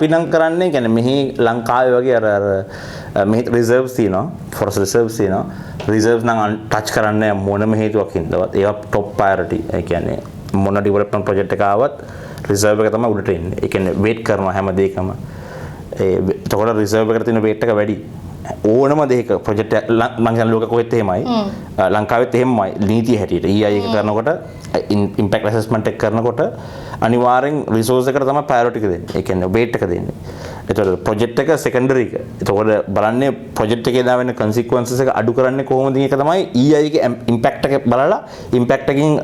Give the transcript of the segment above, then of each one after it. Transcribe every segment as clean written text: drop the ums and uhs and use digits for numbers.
අපි නම් කරන්නේ කියන්නේ මෙහි ලංකාවේ වගේ අර මෙහි රිසර්ව්ස් තියෙනවා ෆොරස්ට් රිසර්ව්ස් තියෙනවා රිසර්ව්ස් නම් ටච් කරන්නේ මොනම හේතුවක් හින්දාවත් ඒවා টොප් ප්‍රයොරිටි ඒ කියන්නේ මොන ඩෙවලොප්මන්ට් ප්‍රොජෙක්ට් එක ආවත් රිසර්ව් එක තමයි උඩට එන්නේ ඒ කියන්නේ වේට් කරනවා හැම දෙයකම එතකොට රිසර්ව් එකට තියෙන වේට් එක වැඩි ඕනම දෙයක ප්‍රොජෙක්ට් එක මං ලෝක කොහෙත් එහෙමයි ලංකාවෙත් එහෙමයි නීතිය හැටියට EI එක කරනකොට ඉම්පැක්ට් ඇසස්මන්ට් එක කරනකොට අනිවාර්යෙන් රිසෝස් එකට තමයි ප්‍රයොරිටි එක දෙන්නේ. ඒ කියන්නේ වේට් එක දෙන්නේ. ඒතකොට ප්‍රොජෙක්ට් එක සෙකන්ඩරි එක. ඒතකොට බලන්නේ ප්‍රොජෙක්ට් එකේ දා වෙන කන්සික්වන්සස් එක අඩු කරන්නේ කොහොමද කියන එක තමයි EI එකේ ඉම්පැක්ට් එක බලලා ඉම්පැක්ට් එකකින්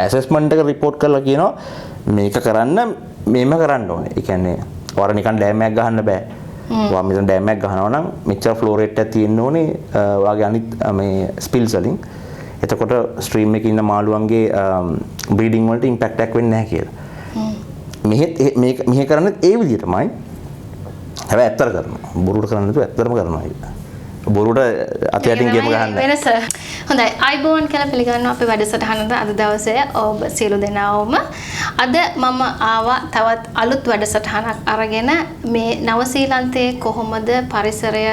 ඇසස්මන්ට් එක රිපෝට් කරලා කියනවා මේක කරන්න මේම කරන්න ඕනේ. ඒ කියන්නේ වර නිකන් ඩෑම් එකක් ගහන්න බෑ. වා මෙතන ඩෑම් එකක් ගහනවා නම් මෙච්චර ෆ්ලෝ රේට් එකක් තියෙන්න ඕනේ වාගේ අනිත් මේ ස්පිල්ස් වලින්. එතකොට ස්ට්‍රීම් එකේ ඉන්න මාළුවන්ගේ බ්‍රීඩින් වලට ඉම්පැක්ට් එකක් වෙන්නේ නැහැ කියලා. මෙහෙ කරන්නේ ඒ විදිහටමයි. හැබැයි ඇත්තට කරනවා. බොරුවට කරන්නේ නැතුව ඇත්තටම කරනවා ඒක. බොරුවට අතයටින් ගේම ගහන්න. වෙනස. හොඳයි. අයිබෝන් කියලා පිළිගන්නවා අපේ වැඩසටහනට අද දවසේ ඔබ සියලු දෙනාවම. අද මම ආවා තවත් අලුත් වැඩසටහනක් අරගෙන මේ නවසීලන්තයේ කොහොමද පරිසරය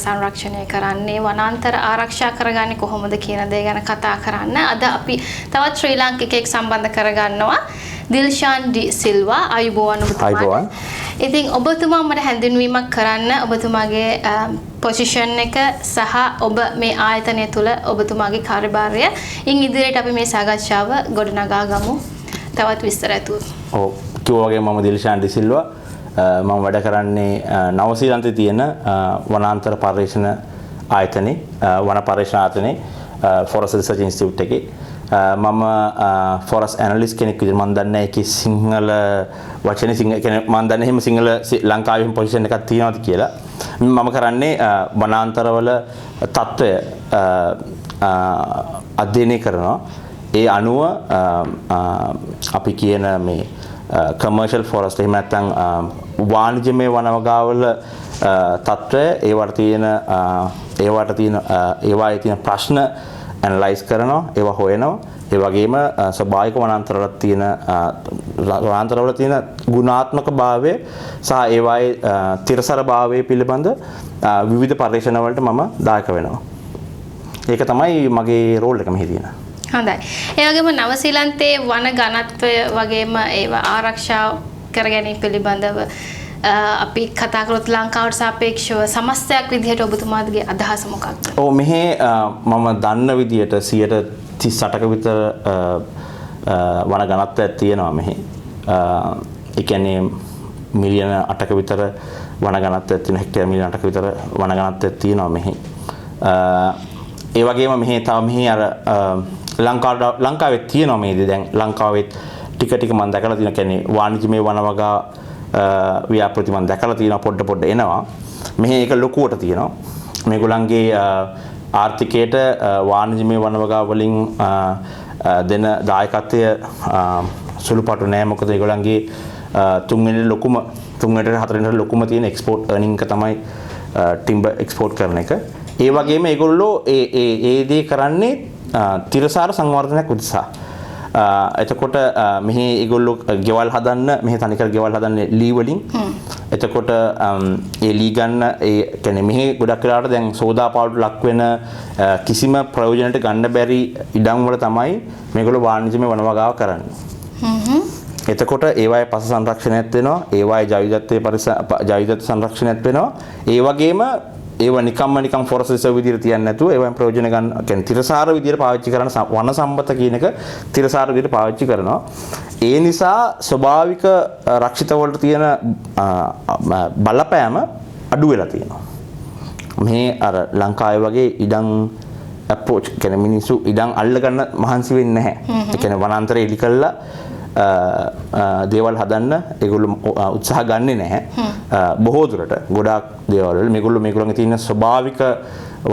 සංරක්ෂණය කරන්නේ වනාන්තර ආරක්ෂා කරගන්නේ කොහොමද කියන දේ ගැන කතා කරන්න. අද අපි තවත් ශ්‍රී ලාංකිකයෙක් සම්බන්ධ කරගන්නවා. දිල්ෂාන් ඩි සිල්වා අයිබෝන් ඔබතුමාට. ඉතින් ඔබතුමා මට හැඳින්වීමක් කරන්න ඔබතුමාගේ පොසිෂන් එක සහ ඔබ මේ ආයතනය තුල ඔබතුමාගේ කාර්යභාරය ඉන් ඉදිරියට අපි මේ සාකච්ඡාව ගොඩනගා ගමු. තවත් විස්තර ඇතුව. ඔව් කිව්වා වගේ මම දිල්ෂාන් ඩි සිල්වා මම වැඩ කරන්නේ නවසීලන්තයේ තියෙන වනාන්තර පර්යේෂණ ආයතනයේ වන පර්යේෂණ ආයතනයේ ෆොරස්ට් රිසර්ච් ඉන්ස්ටිටියුට් එකේ මම ෆොරස්ට් ඇනලිස්ට් කෙනෙක් විදිහට මම දන්නේ ඒකේ සිංහල වචනේ සිංහල කියන්නේ මම දන්නේ එහෙම සිංහල ලංකාවේ පොසිෂන් එකක් තියෙනවාද කියලා. මම කරන්නේ වනාන්තරවල තත්ත්වය අධ්‍යයනය කරනවා. ඒ අනුව අපි කියන මේ කමර්ෂල් ෆොරස්ට් එහෙම නැත්නම් වාණිජමය වනවගාවල තත්ත්වය ඒවට තියෙන ප්‍රශ්න ඇනලයිස් කරනවා ඒවා හොයනවා ඒ වගේම ස්වභාවික වනාන්තරවල තියෙන ගුණාත්මක භාවය සහ ඒවායේ තිරසර භාවය පිළිබඳ විවිධ පරීක්ෂණ වලට මම දායක වෙනවා. ඒක තමයි මගේ රෝල් එක මෙහි තියෙන. හොඳයි. ඒ වගේම නවසීලන්තයේ වන ඝනත්වය වගේම ඒවා ආරක්ෂා කර ගැනීම පිළිබඳව අපි කතා කරොත් ලංකාවට සාපේක්ෂව සමස්තයක් විදිහට ඔබතුමාගේ අදහස මොකක්ද? ඔව් මෙහි මම දන්න විදිහට 38ක විතර වන ඝනත්වයක් තියෙනවා මෙහි. ඒ කියන්නේ මිලියන 8ක විතර වන ඝනත්වයක් තියෙන හෙක්ටර් මිලියන 8ක විතර වන ඝනත්වයක් තියෙනවා මෙහි. ඒ වගේම මෙහි තව මෙහි අර ලංකාවේ තියෙනවා මේදී දැන් ලංකාවේ ටික මම දැකලා තියෙනවා කියන්නේ වාණිජමය වනවගා ව්‍යාපෘති මම දැකලා තියෙනවා පොඩ එනවා. මෙහි ඒක ලොකුවට තියෙනවා. මේගොල්ලන්ගේ ආර්ථිකයට වාණිජමය වනවගා වලින් දෙන දායකත්වය සුළුපටු නෑ. මොකද ඒගොල්ලන්ගේ තුන්වෙනි හතරවෙනි ලොකුම තියෙන එක්ස්පෝර්ට් අර්නින් එක තමයි ටිම්බර් එක්ස්පෝර්ට් කරන එක. ඒ වගේම ඒගොල්ලෝ ඒ දේ කරන්නේ තිරසාර සංවර්ධනයක් උදෙසා. එතකොට මෙහි ඒගොල්ලෝ ගෙවල් හදන්න මෙහි තනිකර ගෙවල් හදන්නේ ලී වලින්. එතකොට ඒ ලී ගන්න ඒ කියන්නේ මෙහි ගොඩක් වෙලාවට දැන් සෝදා පාලුවට ලක් වෙන කිසිම ප්‍රයෝජනකට ගන්න බැරි ඉඩම් වල තමයි මේගොල්ලෝ වාණිජමය වනවගාව කරන්නේ. එතකොට ඒවායේ පස සංරක්ෂණයත් වෙනවා. ඒවායේ ජෛවදත්ත සංරක්ෂණයත් වෙනවා. ඒ වගේම ඒවා නිකන් ෆොරස්ට් රිසර්ව් විදියට තියන්නේ නැතුව ඒවෙන් ප්‍රයෝජන ගන්න කියන්නේ තිරසාර විදියට පාවිච්චි කරන වන සම්පත කියන එක තිරසාර විදියට පාවිච්චි කරනවා. ඒ නිසා ස්වභාවික රක්ෂිත වලට තියෙන බලපෑම අඩු වෙලා තියෙනවා. මේ අර ලංකාවේ වගේ ඉඩම් අප්‍රෝච් කියන්නේ මිනිස්සු ඉඩම් අල්ල ගන්න මහන්සි වෙන්නේ නැහැ. ඒ කියන්නේ වනාන්තරය එලි කළා දේවල් හදන්න ඒගොල්ලෝ උත්සාහ ගන්නෙ නැහැ. බොහෝ දුරට ගොඩාක් දේවල් වල මේගොල්ලෝගේ තියෙන ස්වභාවික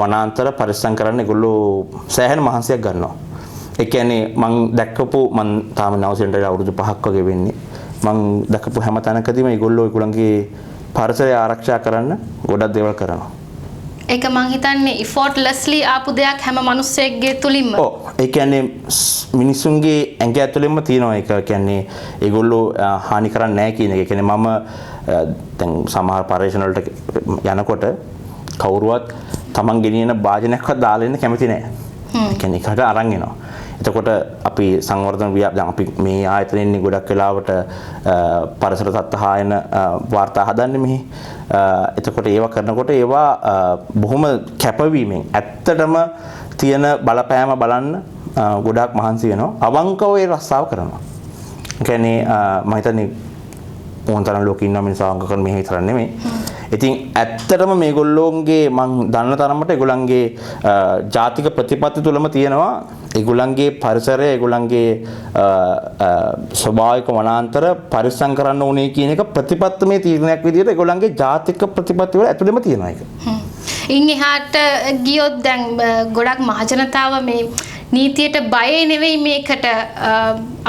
වනාන්තර පරිස්සම් කරන්න ඒගොල්ලෝ සෑහෙන මහන්සියක් ගන්නවා. ඒ කියන්නේ මම තාම නවසීලන්තේ අවුරුදු 5ක් වගේ වෙන්නේ. මම දැකපු හැම තැනකදීම ඒගොල්ලෝගේ පරිසරය ආරක්ෂා කරන්න ගොඩක් දේවල් කරනවා. ඒක මං හිතන්නේ effortlessly ආපු දෙයක් හැම මිනිස්සෙක්ගේ තුලින්ම. ඔව් ඒ කියන්නේ මිනිසුන්ගේ ඇඟ ඇතුළෙන්ම තියෙනවා ඒක. කියන්නේ ඒගොල්ලෝ හානි කරන්නේ නැහැ කියන එක. ඒ කියන්නේ මම දැන් සමහර පරිශන වලට යනකොට කවුරුවත් Taman ගෙනියන භාජනයක්වත් දාලා ඉන්න කැමති නැහැ. ඒ කියන්නේ ඒකට අරන් එනවා. එතකොට අපි සංවර්ධන දැන් අපි මේ ආයතනයේ ඉන්නේ ගොඩක් වෙලාවට පරිසර සත්හායන වාර්තා හදන්නේ මෙහි. එතකොට ඒවා කරනකොට ඒවා බොහොම කැපවීමෙන් ඇත්තටම තියෙන බලපෑම බලන්න ගොඩාක් මහන්සි වෙනවා. අවංකව ඒ රස්සාව කරනවා. ඒ කියන්නේ මම හිතන්නේ මොන්තරම් ලෝකෙ ඉන්න මිනිස්සු අවංක කරන මෙහෙ විතර නෙමෙයි. ඉතින් ඇත්තටම මේගොල්ලෝන්ගේ මං දන්න තරමට ඒගොල්ලන්ගේ ජාතික ප්‍රතිපත්ති තුලම තියෙනවා ඒගොල්ලන්ගේ පරිසරය ඒගොල්ලන්ගේ ස්වභාවික වනාන්තර පරිස්සම් කරන්න ඕනේ කියන එක ප්‍රතිපත්තිමේ තීරණයක් විදිහට ඒගොල්ලන්ගේ ජාතික ප්‍රතිපත්ති වල ඇතුළෙම තියෙනවා ඒක. ඉන් එහාට ගියොත් දැන් ගොඩක් මහජනතාව මේ නීතියට බය නෙවෙයි මේකට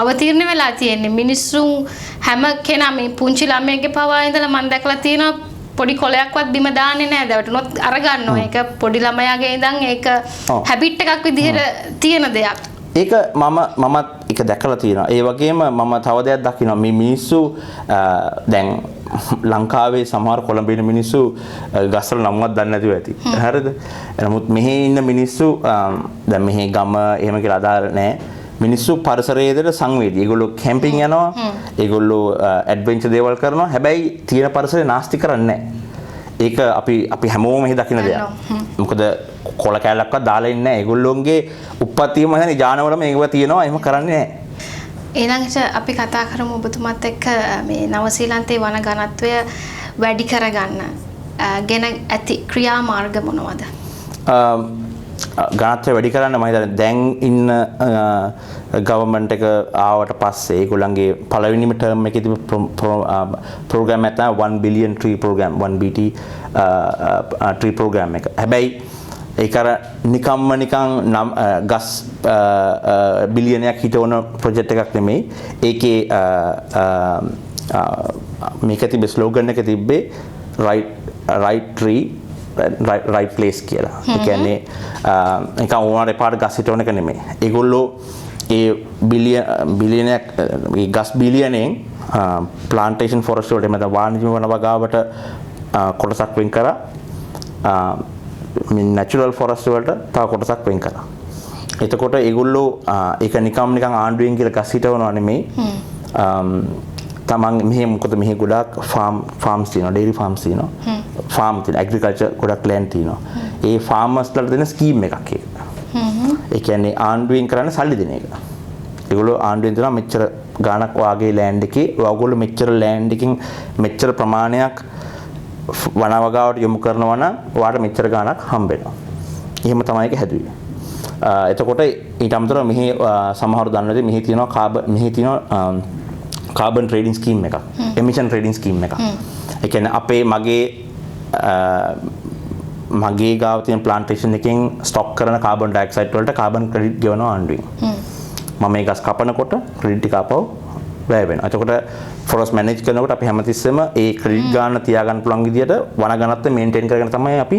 අවතීර්ණ වෙලා තියෙන්නේ. මිනිස්සුන් හැම කෙනා මේ පුංචි ළමයෙක්ගේ පවා ඉඳලා මම දැකලා තියෙනවා පොඩි කොලයක්වත් බිම දාන්නේ නැහැ. දවටනොත් අර ගන්නවා. ඒක පොඩි ළමයාගේ ඉඳන් ඒක හැබිට් එකක් විදිහට තියෙන දෙයක්. ඒක මමත් ඒක දැකලා තියෙනවා. ඒ වගේම මම තව දෙයක් දකිනවා. මේ මිනිස්සු දැන් ලංකාවේ සමහර කොළඹ ඉන්න මිනිස්සු ගස්වල නම්වත් දන්නේ නැතුව ඇති. හරිද? නමුත් මෙහි ඉන්න මිනිස්සු දැන් මෙහි ගම එහෙම කියලා අදාළ නැහැ. මිනිස්සු පරිසරයේදී සංවේදී. ඒගොල්ලෝ කැම්පින් යනවා. ඒගොල්ලෝ ඇඩ්වෙන්චර් දේවල් කරනවා. හැබැයි තියෙන පරිසරය නාස්ති කරන්නේ නැහැ. ඒක අපි හැමෝම මෙහි දකින්න දෙයක්. මොකද කොළ කැලක්වත් දාලා ඉන්නේ නැහැ. ඒගොල්ලෝන්ගේ උප්පත්තියම හදන්නේ ජානවලම ඒව තියෙනවා. එහෙම කරන්නේ නැහැ. ඊළඟට අපි කතා කරමු ඔබතුමාත් එක්ක මේ නවසීලන්තේ වන ඝනත්වය වැඩි කරගන්න ගෙන ඇති ක්‍රියාමාර්ග මොනවද? ඝනත්වය වැඩි කරන්න මම හිතන්නේ දැන් ඉන්න ගවර්න්මන්ට් එක ආවට පස්සේ ඒගොල්ලන්ගේ පළවෙනිම ටර්ම් එකේ තිබු ප්‍රෝග්‍රෑම් එක තමයි 1 billion tree program 1BT tree program එක. හැබැයි ඒක අර නිකන් ගස් බිලියනයක් හිටවන ප්‍රොජෙක්ට් එකක් නෙමෙයි. ඒකේ මේක තිබ්බේ ස්ලෝගන් එක තිබ්බේ right tree right place කියලා. ඒ කියන්නේ නිකන් ඕනෑම පාට ගස් හිටවන එක නෙමෙයි. ඒගොල්ලෝ ඒ බිලියනයක් මේ ගස් බිලියනෙන් ප්ලාන්ටේෂන් ෆොරස්ට් වලට මත වාණිජ වන වගාවට කොටසක් වෙන් කරා. natural forest වලට තව කොටසක් වෙන් කරා. එතකොට ඒගොල්ලෝ ඒක නිකන් ආණ්ඩුවෙන් කියලා ගස් හිටවනවා නෙමෙයි. තමන් මෙහෙ මොකද මෙහෙ ගොඩක් farms තියෙනවා, dairy farms තියෙනවා. farm තියෙනවා, agriculture ගොඩක් land තියෙනවා. ඒ farmers ලාට දෙන ස්කීම් එකක් ඒක. ඒ කියන්නේ ආණ්ඩුවෙන් කරන්න සල්ලි දෙන එක. ඒගොල්ලෝ ආණ්ඩුවෙන් දෙනවා මෙච්චර ගාණක් වාගේ land එකේ ඔයගොල්ලෝ මෙච්චර land එකකින් මෙච්චර ප්‍රමාණයක් වනවගාවට යොමු කරනවා නම් ඔයාලට මෙච්චර ගාණක් හම්බ වෙනවා. එහෙම තමයි ඒක හැදුවේ. එතකොට ඊට අමතරව මෙහි සමහරව දන්නවද මෙහි තියෙනවා කාබන් ට්‍රේඩින් ස්කීම් එකක්. එමිෂන් ට්‍රේඩින් ස්කීම් එකක්. ඒ කියන්නේ අපේ මගේ ගාව තියෙන ප්ලාන්ටේෂන් එකෙන් ස්ටොක් කරන කාබන් ඩයොක්සයිඩ් වලට කාබන් ක්‍රෙඩිට් ගෙවනවා ආණ්ඩුවෙන්. මම මේ ගස් කපනකොට ක්‍රෙඩිට් ටික ආපහු වැය වෙනවා. එතකොට ෆොරස්ට් මැනේජ් කරනකොට අපි හැමතිස්සෙම ඒ ක්‍රෙඩිට් ගන්න තියාගන්න පුළුවන් විදියට වන ඝනත්වය මේන්ටේන් කරගෙන තමයි අපි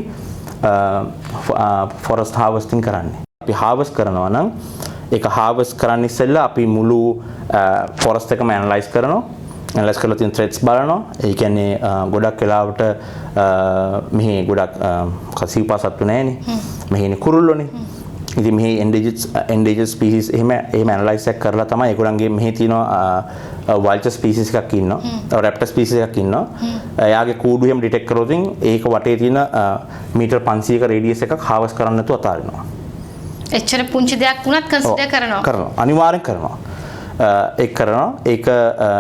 ෆොරස්ට් හාර්වෙස්ටිං කරන්නේ. අපි හාර්වෙස්ට් කරනවා නම් ඒක හාර්වෙස්ට් කරන්න ඉස්සෙල්ලා අපි මුළු ෆොරස්ට් එකම ඇනලයිස් කරනවා. ඇනලයිස් කරලා තියෙන ත්‍රෙට්ස් බලනවා. ඒ කියන්නේ ගොඩක් වෙලාවට මෙහි ගොඩක් කසීපා සත්තු නැහැනේ. මෙහිනේ කුරුල්ලෝනේ. ඉතින් මෙහි endangered species එහෙම ඇනලයිස් එක කරලා තමයි ඒගොල්ලන්ගේ මෙහි තියෙනවා vulture species එකක් ඉන්නවා. raptor species එකක් ඉන්නවා. එයාගේ කූඩු එහෙම ඩිටෙක්ට් කරොත් ඒක වටේ තියෙන මීටර් 500ක රේඩියස් එකක් හාර්වෙස්ට් කරන්න නැතුව අතාරිනවා. එච්චර පුංචි දෙයක් වුණත් කන්සිඩර් කරනවා. කරනවා. අනිවාර්යෙන් කරනවා.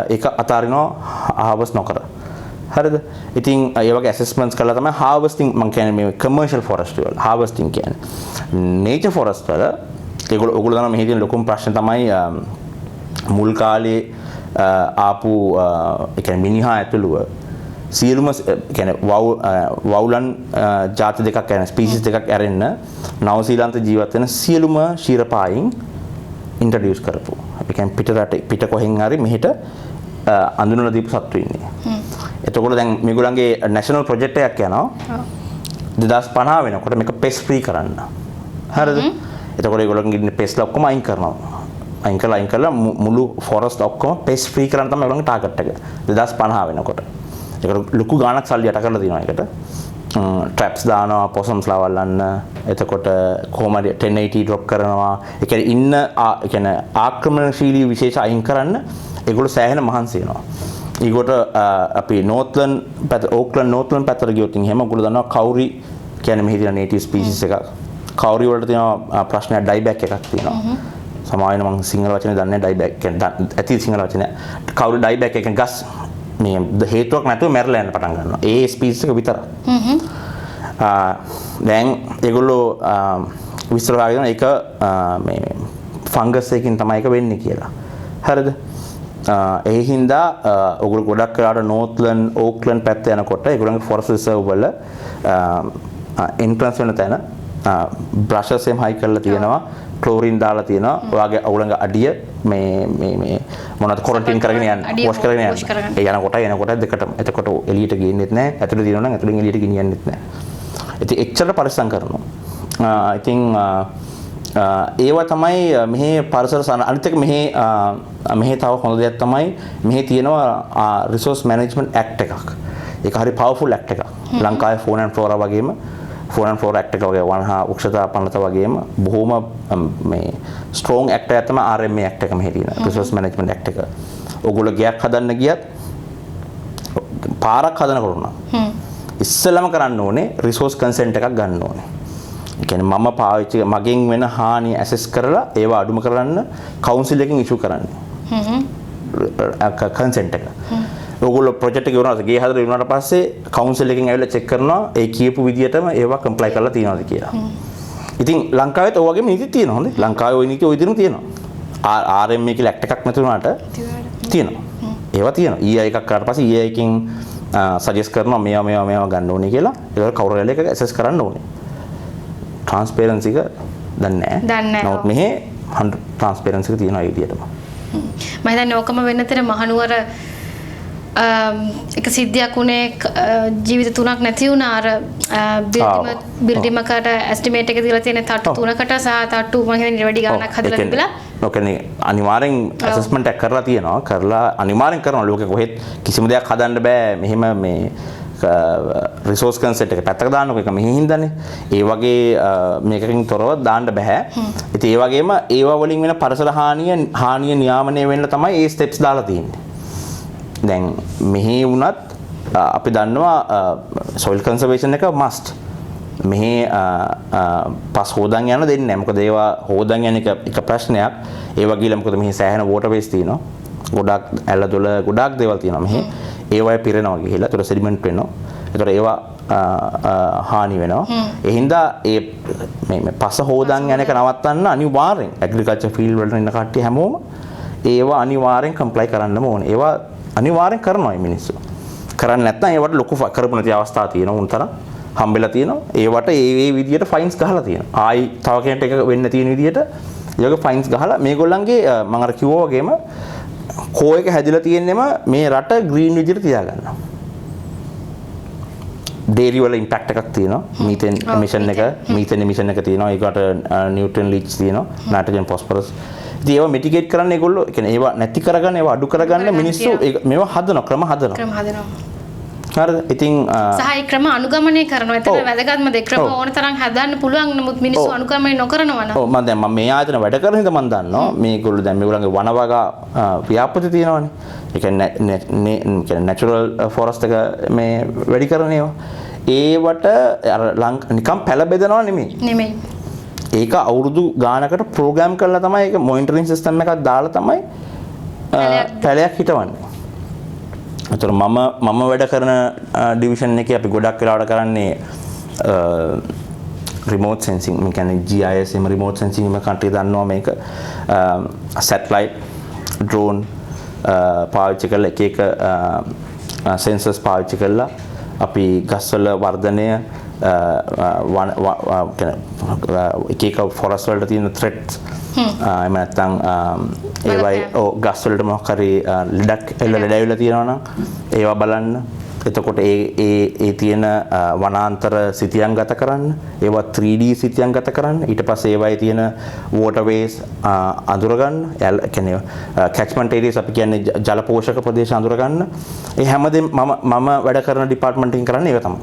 ඒක අතාරිනවා හාර්වෙස්ට් නොකර. හරිද? ඉතින් ඒ වගේ ඇසෙස්මන්ට්ස් කරලා තමයි හාර්වෙස්ටිං මම කියන්නේ මේ කමර්ෂල් ෆොරස්ට් වල හාර්වෙස්ටිං කියන්නේ. නේචර් ෆොරස්ට් වල ඔයගොල්ලෝ දන්නවා මෙහි තියෙන ලොකුම ප්‍රශ්නේ තමයි මුල් කාලේ ආපු ඒ කියන්නේ මිනිහා ඇතුළුව සියලුම කියන්නේ වවුලන් ජාති දෙකක් කියන්නේ ස්පීසිස් දෙකක් ඇරෙන්න නවසීලන්ත ජීවත් වෙන සියලුම ශීරපායින් ඉන්ට්‍රොඩියුස් කරපු. අපි කියන්නේ පිට කොහෙන් හරි මෙහෙට අඳුනලා දීපු සත්තු ඉන්නේ. එතකොට දැන් මේගොල්ලන්ගේ නැෂනල් ප්‍රොජෙක්ට් එකක් යනවා. 2050 වෙනකොට මේක පෙස් ෆ්‍රී කරන්න. හරිද? එතකොට ඒගොල්ලන්ගේ ඉන්න පෙස්ලා ඔක්කොම අයින් කරනවා. අයින් කරලා මුළු ෆොරස්ට් ඔක්කොම පෙස් ෆ්‍රී කරන්න තමයි ඒගොල්ලන්ගේ ටාගට් එක. 2050 වෙනකොට. ඒකට ලොකු ගාණක් සල්ලි යට කරලා තියෙනවා ඒකට. ට්‍රැප්ස් දානවා, පොසම්ස්ලා වල්ලන්න. එතකොට කොහොමද 1080 ඩ්‍රොප් කරනවා. ඒ කියන්නේ ඉන්න ඒ කියන්නේ ආක්‍රමණශීලී විශේෂ අයින් කරන්න ඒගොල්ලෝ සෑහෙන මහන්සි වෙනවා. ඊගොට අපි නෝර්ත්ලන්ඩ් පැත්ත ඕක්ලන්ඩ් නෝර්ත්ලන්ඩ් පැත්තට ගියොත් එහෙම ඔයගොල්ලෝ දන්නවා කවුරි කියන්නේ මෙහි තියෙන නේටිව් ස්පීෂීස් එකක්. කවුරි වලට තියෙන ප්‍රශ්නයක් ඩයිබැක් එකක් තියෙනවා. සමාවෙන මම සිංහල වචනේ දන්නේ ඩයිබැක් කියන්නේ ඇති සිංහල වචනේ. කවුරු ඩයිබැක් එක ගස් මේ හේතුවක් නැතුව මැරලා යන පටන් ගන්නවා. ඒ ස්පීෂීස් එක විතර. දැන් ඒගොල්ලෝ විස්තර කරගෙන ඒක මේ ෆංගස් එකකින් තමයි ඒක වෙන්නේ කියලා. හරිද? ඒ හින්දා ඔයගොල්ලෝ ගොඩක් වෙලාවට නෝර්ත්ලන්ඩ් ඕක්ලන්ඩ් පැත්ත යනකොට ඒගොල්ලන්ගේ ෆොරස්ට් රිසර්ව් වල එන්ට්‍රන්ස් වෙන තැන බ්‍රෂස් එම් හයි කරලා තියෙනවා ක්ලෝරින් දාලා තියෙනවා ඔයාගේ අවුලඟ අඩිය මේ මොනවද ක්වොරන්ටයින් කරගෙන යන්න වොෂ් කරගෙන යන්න ඒ යනකොට දෙකටම එතකොට එළියට ගේන්නෙත් නැහැ ඇතුළේ තියෙනවා නම් ඇතුළෙන් එළියට ගෙනියන්නෙත් නැහැ ඉතින් එච්චර පරිස්සම් කරනවා ඉතින් ඒවා තමයි මෙහි පරිසර අනිත් එක මෙහි තව හොඳ දෙයක් තමයි මෙහි තියෙනවා රිසෝස් මැනේජ්මන්ට් ඇක්ට් එකක්. ඒක හරි පවර්ෆුල් ඇක්ට් එකක්. ලංකාවේ ෆෝන් ඇන්ඩ් ෆ්ලෝරා වගේම ෆෝන් ඇන්ඩ් ෆ්ලෝරා ඇක්ට් එක වගේ වනහා උක්ෂතා පනත වගේම බොහොම මේ ස්ට්‍රෝං ඇක්ට් එකක් තමයි RMA ඇක්ට් එක මෙහි තියෙන. රිසෝස් මැනේජ්මන්ට් ඇක්ට් එක. ඔයගොල්ලෝ ගයක් හදන්න ගියත් පාරක් හදනකොට නම් ඉස්සෙල්ලම කරන්න ඕනේ රිසෝස් කන්සෙන්ට් එකක් ගන්න ඕනේ. ඒ කියන්නේ මම පාවිච්චි මගෙන් වෙන හානිය ඇසස් කරලා ඒවා අඩුම කරන්න කවුන්සිල් එකකින් ඉෂුව කරන්නේ. කන්සෙන්ට් එක. ඔයගොල්ලෝ ප්‍රොජෙක්ට් එක ඉවරනවාද ගේ හදලා ඉවරනට පස්සේ කවුන්සිල් එකකින් ඇවිල්ලා චෙක් කරනවා ඒ කියපු විදියටම ඒවා කම්ප්ලයි කරලා තියෙනවද කියලා. ඉතින් ලංකාවෙත් ඔය වගේම නීති තියෙනවා හොඳේ. ලංකාවේ ওই නීති ওই විදිහම තියෙනවා. RMA කියලා ඇක්ට් එකක් නැති වුණාට තියෙනවා. ඒවා තියෙනවා. EI එකක් කරාට පස්සේ EI එකකින් සජෙස්ට් කරනවා මේවා ගන්න ඕනේ කියලා. ඒක කවුරු හරි එකක ඇසස් කරන්න ඕනේ. ට්‍රාන්ස්පරන්සි එක දන්නේ නැහැ. නමුත් මෙහි 100 ට්‍රාන්ස්පරන්සි එක තියෙනවා ඒ විදිහටම. මම හිතන්නේ ඕකම වෙන්නතර මහනුවර එක සිද්ධියක් උනේ ජීවිත 3ක් නැති වුණා අර බිල්ඩිමකට එස්ටිමේට් එක දීලා තියෙන තට්ටු 3කට සහ තට්ටු මම හිතන්නේ වැඩි ගාණක් හදලා තිබිලා. ඔකනේ අනිවාර්යෙන් ඇසස්මන්ට් එක කරලා තියෙනවා. කරලා අනිවාර්යෙන් කරනවා ලෝකෙ කොහෙත් කිසිම දෙයක් හදන්න බෑ. මෙහෙම මේ රිසෝස් කන්සෙප්ට් එක පැත්තක දාන්නකො එක මෙහි හින්දානේ. ඒ වගේ මේකකින් තොරව දාන්න බෑ. ඉතින් ඒ වගේම ඒවා වලින් වෙන පරිසර හානිය නියාමනය වෙන්න තමයි මේ ස්ටෙප්ස් දාලා තියෙන්නේ. දැන් මෙහි වුණත් අපි දන්නවා සොයිල් කන්සර්වේෂන් එක මස්ට්. මෙහි පස් හොදන් යන දෙන්නේ නැහැ. මොකද ඒවා හොදන් යන එක ප්‍රශ්නයක්. ඒ වගේම මොකද මෙහි සෑහෙන වෝටර් වේස් තියෙනවා. ගොඩක් ඇලදොල ගොඩක් දේවල් තියෙනවා මෙහි. ඒවයි පිරෙනවා ගිහිලා ඒතර සෙඩිමන්ට් වෙනවා. ඒතර ඒවා හානි වෙනවා. ඒ හින්දා මේ පස හොදන් යන එක නවත්තන්න අනිවාර්යෙන් ඇග්‍රිකල්චර් ෆීල්ඩ් වලට ඉන්න කට්ටිය හැමෝම ඒවා අනිවාර්යෙන් කම්ප්ලයි කරන්නම ඕනේ. ඒවා අනිවාර්යෙන් කරනවා මේ මිනිස්සු. කරන්නේ නැත්නම් ඒවට ලොකු කරපු නැති අවස්ථා තියෙනවා උන්තරම් හම්බෙලා තියෙනවා. ඒවට ඒ විදියට ෆයින්ස් ගහලා තියෙනවා. ආයි තව කෙනෙක්ට එක වෙන්න තියෙන විදියට ඒවගේ ෆයින්ස් ගහලා මේගොල්ලන්ගේ මම අර කිව්වා වගේම කෝ එක හැදිලා තියෙන්නේම මේ රට ග්‍රීන් විදියට තියාගන්න. ඩේරි වල ඉම්පැක්ට් එකක් තියෙනවා. මීතේන් එමිෂන් එක තියෙනවා. ඒකට නියුට්‍රන් ලීච් තියෙනවා. Nitrogen phosphorus. ඉතින් ඒවා මිටිගේට් කරන්න ඒගොල්ලෝ කියන්නේ ඒවා නැති කරගන්න ඒවා අඩු කරගන්න මිනිස්සු මේවා හදනවා ක්‍රම හදනවා. හරිද? ඉතින් සහ ඒ ක්‍රම අනුගමනය කරනවා. ඒතර වැදගත්ම දේ ක්‍රම ඕන තරම් හදන්න පුළුවන් නමුත් මිනිස්සු අනුගමනය නොකරනවා නම්. ඔව් මම මේ ආයතන වැඩ කරන හින්දා මම දන්නවා මේගොල්ලෝ දැන් මේගොල්ලන්ගේ වනවගා ව්‍යාපෘති තියෙනවානේ. ඒ කියන්නේ නැචරල් ෆොරස්ට් එක මේ වැඩි කරන ඒවා. ඒවට අර නිකම් පැල බෙදනවා නෙමෙයි. ඒක අවුරුදු ගානකට ප්‍රෝග්‍රෑම් කරලා තමයි ඒක මොනිටරින් සිස්ටම් එකක් දාලා තමයි පැලයක් හිටවන්නේ. අතන මම වැඩ කරන ඩිවිෂන් එකේ අපි ගොඩක් වෙලාවට කරන්නේ රිමෝට් සෙන්සිං. මේ කියන්නේ GIS එම රිමෝට් සෙන්සිං එක කන්ට්‍රි දන්නවා මේක. සැටලයිට් ඩ්‍රෝන් පාවිච්චි කරලා එක සෙන්සර්ස් පාවිච්චි කරලා අපි ගස්වල වර්ධනය එක ෆොරස්ට් වලට තියෙන ත්‍රෙට්ස් එහෙම නැත්නම් ඒවයි ගස් වලට මොකක් හරි ලෙඩක් ලෙඩ ඇවිල්ලා තියෙනවා නම් ඒවා බලන්න එතකොට ඒ තියෙන වනාන්තර සිතියම් ගත කරන්න, ඒවා 3D සිතියම් ගත කරන්න, ඊට පස්සේ ඒවායේ තියෙන waterways අඳුර ගන්න, ඒ කියන්නේ catchment areas අපි කියන්නේ ජල පෝෂක ප්‍රදේශ අඳුර ගන්න. ඒ හැමදේම මම වැඩ කරන ඩිපාර්ට්මන්ට් එකෙන් කරන්නේ ඒක තමයි.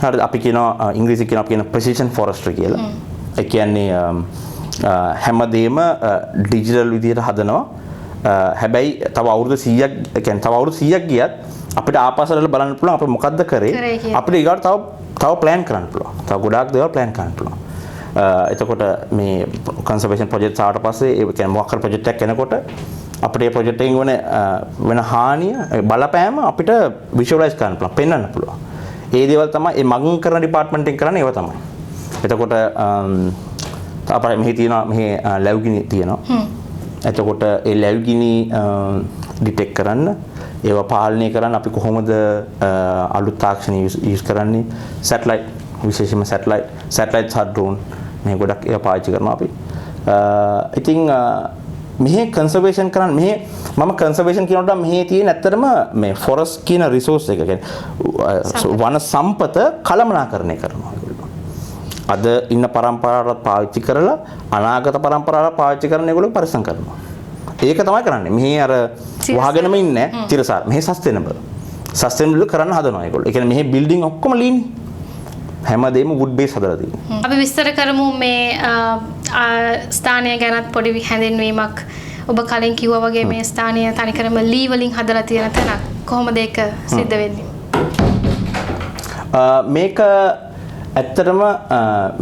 හරිද? අපි කියනවා ඉංග්‍රීසි කියනවා කියන precision forestry කියලා. ඒ කියන්නේ හැමදේම ඩිජිටල් විදිහට හදනවා. හැබැයි තව අවුරුදු 100ක් කියන්නේ තව අවුරුදු 100ක් ගියත් අපිට ආපස්සට බලන්න පුළුවන් අපි මොකද්ද කරේ අපිට ඊගාට තව ප්ලෑන් කරන්න පුළුවන්. තව ගොඩාක් දේවල් ප්ලෑන් කරන්න පුළුවන්. එතකොට මේ කන්සර්වේෂන් ප්‍රොජෙක්ට් ආවට පස්සේ ඒ කියන්නේ මොකක් හරි ප්‍රොජෙක්ට් එකක් එනකොට අපිට ඒ ප්‍රොජෙක්ට් එකෙන් වෙන හානිය බලපෑම අපිට විෂුවලයිස් කරන්න පුළුවන්, පෙන්වන්න පුළුවන්. ඒ දේවල් තමයි මේ මගින් කරන ඩිපාර්ට්මන්ට් එකෙන් කරන්නේ ඒව තමයි. එතකොට අපේ මෙහි තියෙනවා මෙහි ලැබුගිනි තියෙනවා. එතකොට ඒ ලැබුගිනි ඩිටෙක්ට් කරන්න ඒවා පාලනය කරන්න අපි කොහොමද අලුත් තාක්ෂණ යූස් කරන්නේ සැටලයිට් විශේෂයෙන්ම සැටලයිට් සහ ඩ්‍රෝන් මේ ගොඩක් ඒවා පාවිච්චි කරනවා අපි. ඉතින් මෙහි කන්සර්වේෂන් කරන්න මෙහි මම කන්සර්වේෂන් කියනකොට මෙහි තියෙන ඇත්තටම මේ ෆොරස්ට් කියන රිසෝස් එක කියන්නේ වන සම්පත කළමනාකරණය කරනවා. අද ඉන්න පරම්පරාවට පාවිච්චි කරලා අනාගත පරම්පරාවට පාවිච්චි කරන ඒගොල්ලෝ පරිස්සම් කරනවා. ඒක තමයි කරන්නේ. මෙහි අර වහගෙනම ඉන්නේ තිරසාර. මෙහි සස්ටේනබල් කරන්න හදනවා ඒගොල්ලෝ. ඒ කියන්නේ මෙහි බිල්ඩින් ඔක්කොම ලීන්. හැමදේම වුඩ් බේස් හදලා තියෙනවා. අපි විස්තර කරමු මේ ස්ථානය ගැනත් පොඩි හැඳින්වීමක්. ඔබ කලින් කිව්වා වගේ මේ ස්ථානය තනිකරම ලී වලින් හදලා තියෙන තැනක්. කොහොමද ඒක සිද්ධ වෙන්නේ? මේක ඇත්තටම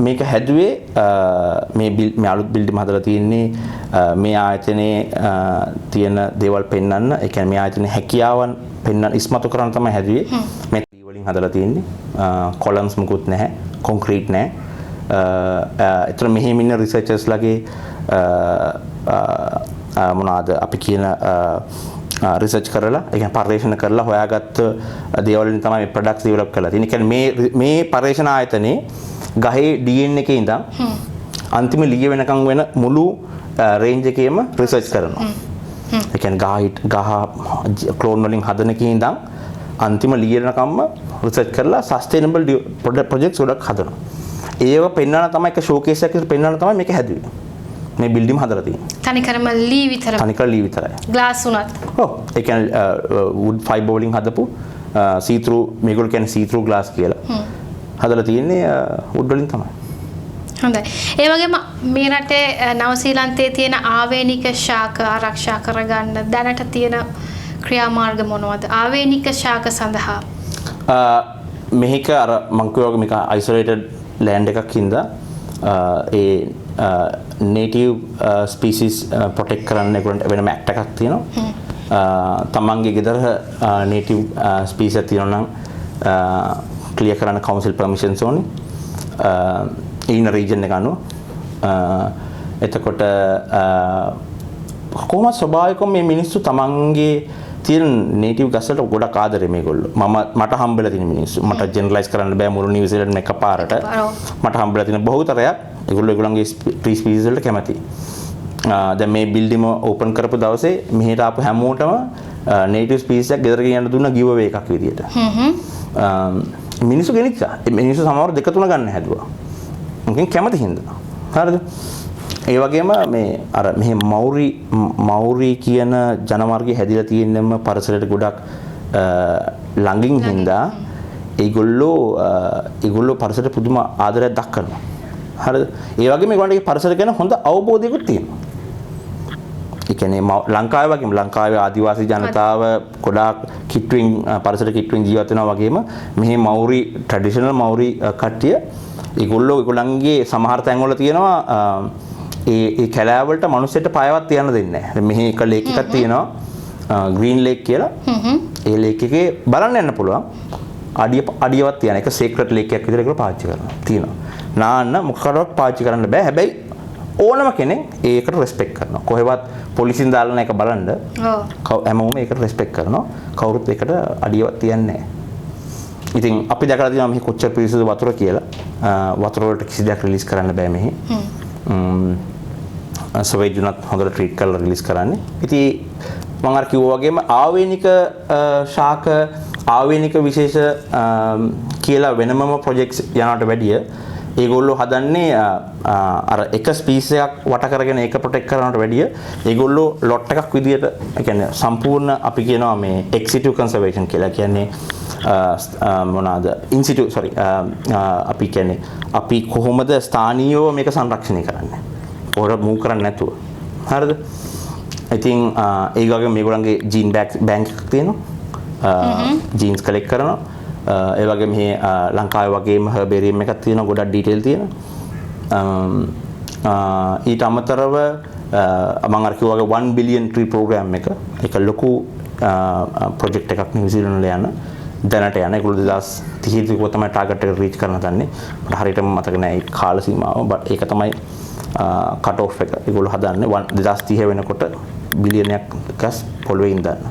මේක හැදුවේ මේ අලුත් බිල්ඩින් හදලා තියෙන්නේ මේ ආයතනයේ තියෙන දේවල් පෙන්වන්න. ඒ කියන්නේ මේ ආයතනයේ හැකියාවන් පෙන්වන්න ඉස්මතු කරන්න තමයි හැදුවේ. මේ ලී වලින් හදලා තියෙන්නේ. කොලම්ස් මුකුත් නැහැ. කොන්ක්‍රීට් නැහැ. ඒතර මෙහෙම ඉන්න රිසර්චර්ස්ලාගේ මොනවාද අපි කියන රිසර්ච් කරලා ඒ කියන්නේ පර්යේෂණ කරලා හොයාගත්ත දේවල් වලින් තමයි මේ ප්‍රොඩක්ට්ස් ඩෙවලොප් කරලා තියෙන්නේ. ඒ කියන්නේ මේ පර්යේෂණ ආයතනයේ ගහේ DNA එකේ ඉඳන් අන්තිම ලිය වෙනකන් වෙන මුළු රේන්ජ් එකේම රිසර්ච් කරනවා. ඒ කියන්නේ ගහ ක්ලෝන් වලින් හදන එකේ ඉඳන් අන්තිම ලිය වෙනකම්ම රිසර්ච් කරලා සස්ටේනබල් ප්‍රොජෙක්ට්ස් ගොඩක් හදනවා. ඒව පෙන්වන්න තමයි එක ෂෝකේස් එකක් පෙන්වන්න තමයි මේක හැදුවේ. මේ බිල්ඩින් හදලා තියෙන්නේ. තනිකරම ලී විතරයි. තනිකර ලී විතරයි. ග්ලාස් උනත්. ඔව්. ඒ කියන්නේ wood fiber වලින් හදපු see through මේගොල්ලෝ කියන්නේ see through glass කියලා. හදලා තියෙන්නේ wood වලින් තමයි. හොඳයි. ඒ වගේම මේ රටේ නවසීලන්තයේ තියෙන ආවේනික ශාක ආරක්ෂා කරගන්න දැනට තියෙන ක්‍රියාමාර්ග මොනවද? ආවේනික ශාක සඳහා. මේක අර මං කියවගේ මේක isolated land එකක් හින්දා ඒ native species protect කරන්න ඒගොල්ලන්ට වෙනම act එකක් තියෙනවා. තමන්ගේ ගෙදර native species එකක් තියෙනවා නම් clear කරන්න council permissions ඕනේ. in region එක අනුව. එතකොට කොහොමද ස්වභාවිකව මේ මිනිස්සු තමන්ගේ තියෙන native ගස් වලට ගොඩක් ආදරේ මේගොල්ලෝ. මට හම්බෙලා තියෙන මිනිස්සු. මට generalize කරන්න බෑ මුළු නිව්සීලන්තෙම එකපාරට. මට හම්බෙලා තියෙන බහුතරයක් ඒගොල්ලෝගේ tree species වලට කැමතියි. දැන් මේ බිල්ඩිම ඕපන් කරපු දවසේ මෙහෙට ආපු හැමෝටම native species එකක් ගෙදර ගෙනියන්න දුන්න give away එකක් විදියට. මිනිස්සු ගෙනිච්චා. මිනිස්සු සමහර දෙක තුන ගන්න හැදුවා. මොකෙන් කැමති හින්දා. හරිද? ඒ වගේම මේ අර මෙහි මෞරි කියන ජනවර්ගය හැදිලා තියෙනම පරිසරයට ගොඩක් ළඟින් හින්දා ඒගොල්ලෝ පරිසරයට පුදුම ආදරයක් දක්වනවා. හරිද? ඒ වගේම ඒගොල්ලන්ගේ පරිසර ගැන හොඳ අවබෝධයකුත් තියෙනවා. ඒ කියන්නේ ලංකාවේ වගේම ලංකාවේ ආදිවාසී ජනතාව ගොඩාක් කිට්ටුවෙන් පරිසර කිට්ටුවෙන් ජීවත් වෙනවා වගේම මෙහි මෞරි ට්‍රැඩිෂනල් මෞරි කට්ටිය ඒගොල්ලන්ගේ සමහර තැන්වල තියෙනවා ඒ කැලෑ වලට මිනිස්සුන්ට පායවත් තියන්න දෙන්නේ නැහැ. මෙහි එක ලේක් එකක් තියෙනවා ග්‍රීන් ලේක් කියලා. ඒ ලේක් එකේ බලන්න යන්න පුළුවන්. අඩියවත් තියන එක සීක්‍රට් ලේක් එකක් විදිහට ඒක පාවිච්චි කරනවා. තියෙනවා. නාන්න මොකකටවත් පාවිච්චි කරන්න බෑ. හැබැයි ඕනම කෙනෙක් ඒකට රෙස්පෙක්ට් කරනවා. කොහෙවත් පොලිසියෙන් දාලා නැක බලන්න. හැමෝම ඒකට රෙස්පෙක්ට් කරනවා. කවුරුත් ඒකට අඩියවත් තියන්නේ නැහැ. ඉතින් අපි දැකලා තියෙනවා මෙහි කොච්චර පිරිසිදු වතුර කියලා. වතුර වලට කිසි දෙයක් රිලීස් කරන්න බෑ මෙහි. සොවේජ් උනත් හොඳට ට්‍රීට් කරලා රිලීස් කරන්නේ. ඉතින් මම අර කිව්වා වගේම ආවේනික ශාක ආවේනික විශේෂ කියලා වෙනමම ප්‍රොජෙක්ට්ස් යනවට වැඩිය ඒගොල්ලෝ හදන්නේ අර එක ස්පීසීස් එකක් වට කරගෙන ඒක ප්‍රොටෙක්ට් කරනවට වැඩිය ඒගොල්ලෝ ලොට් එකක් විදියට ඒ කියන්නේ සම්පූර්ණ අපි කියනවා මේ එක්ස් සිටු කන්සර්වේෂන් කියලා. කියන්නේ මොනවාද ඉන්සිටු අපි කියන්නේ අපි කොහොමද ස්ථානීයව මේක සංරක්ෂණය කරන්නේ. ඕක මූව් කරන්නේ නැතුව. හරිද? ඉතින් ඒ වගේ මේගොල්ලන්ගේ ජීන් බැංක් එකක් තියෙනවා. ජීන්ස් කලෙක්ට් කරනවා. ඒ වගේ මෙහි ලංකාවේ වගේම හර්බේරියම් එකක් තියෙනවා. ගොඩක් ඩීටේල් තියෙනවා. ඊට අමතරව මම අර කිව්වා වගේ 1 බිලියන් ට්‍රී ප්‍රෝග්‍රෑම් එක ඒක ලොකු ප්‍රොජෙක්ට් එකක් නිව්සීලන්ත වල යන දැනට යන ඒගොල්ලෝ 2030 දී තමයි ටාගට් එක රීච් කරන්න දන්නේ. මට හරියටම මතක නැහැ ඒ කාල සීමාව. බට් ඒක තමයි කට් ඔෆ් එක. ඒගොල්ලෝ හදන්නේ 2030 වෙනකොට බිලියනයක් ගස් පොළවේ ඉඳන්න.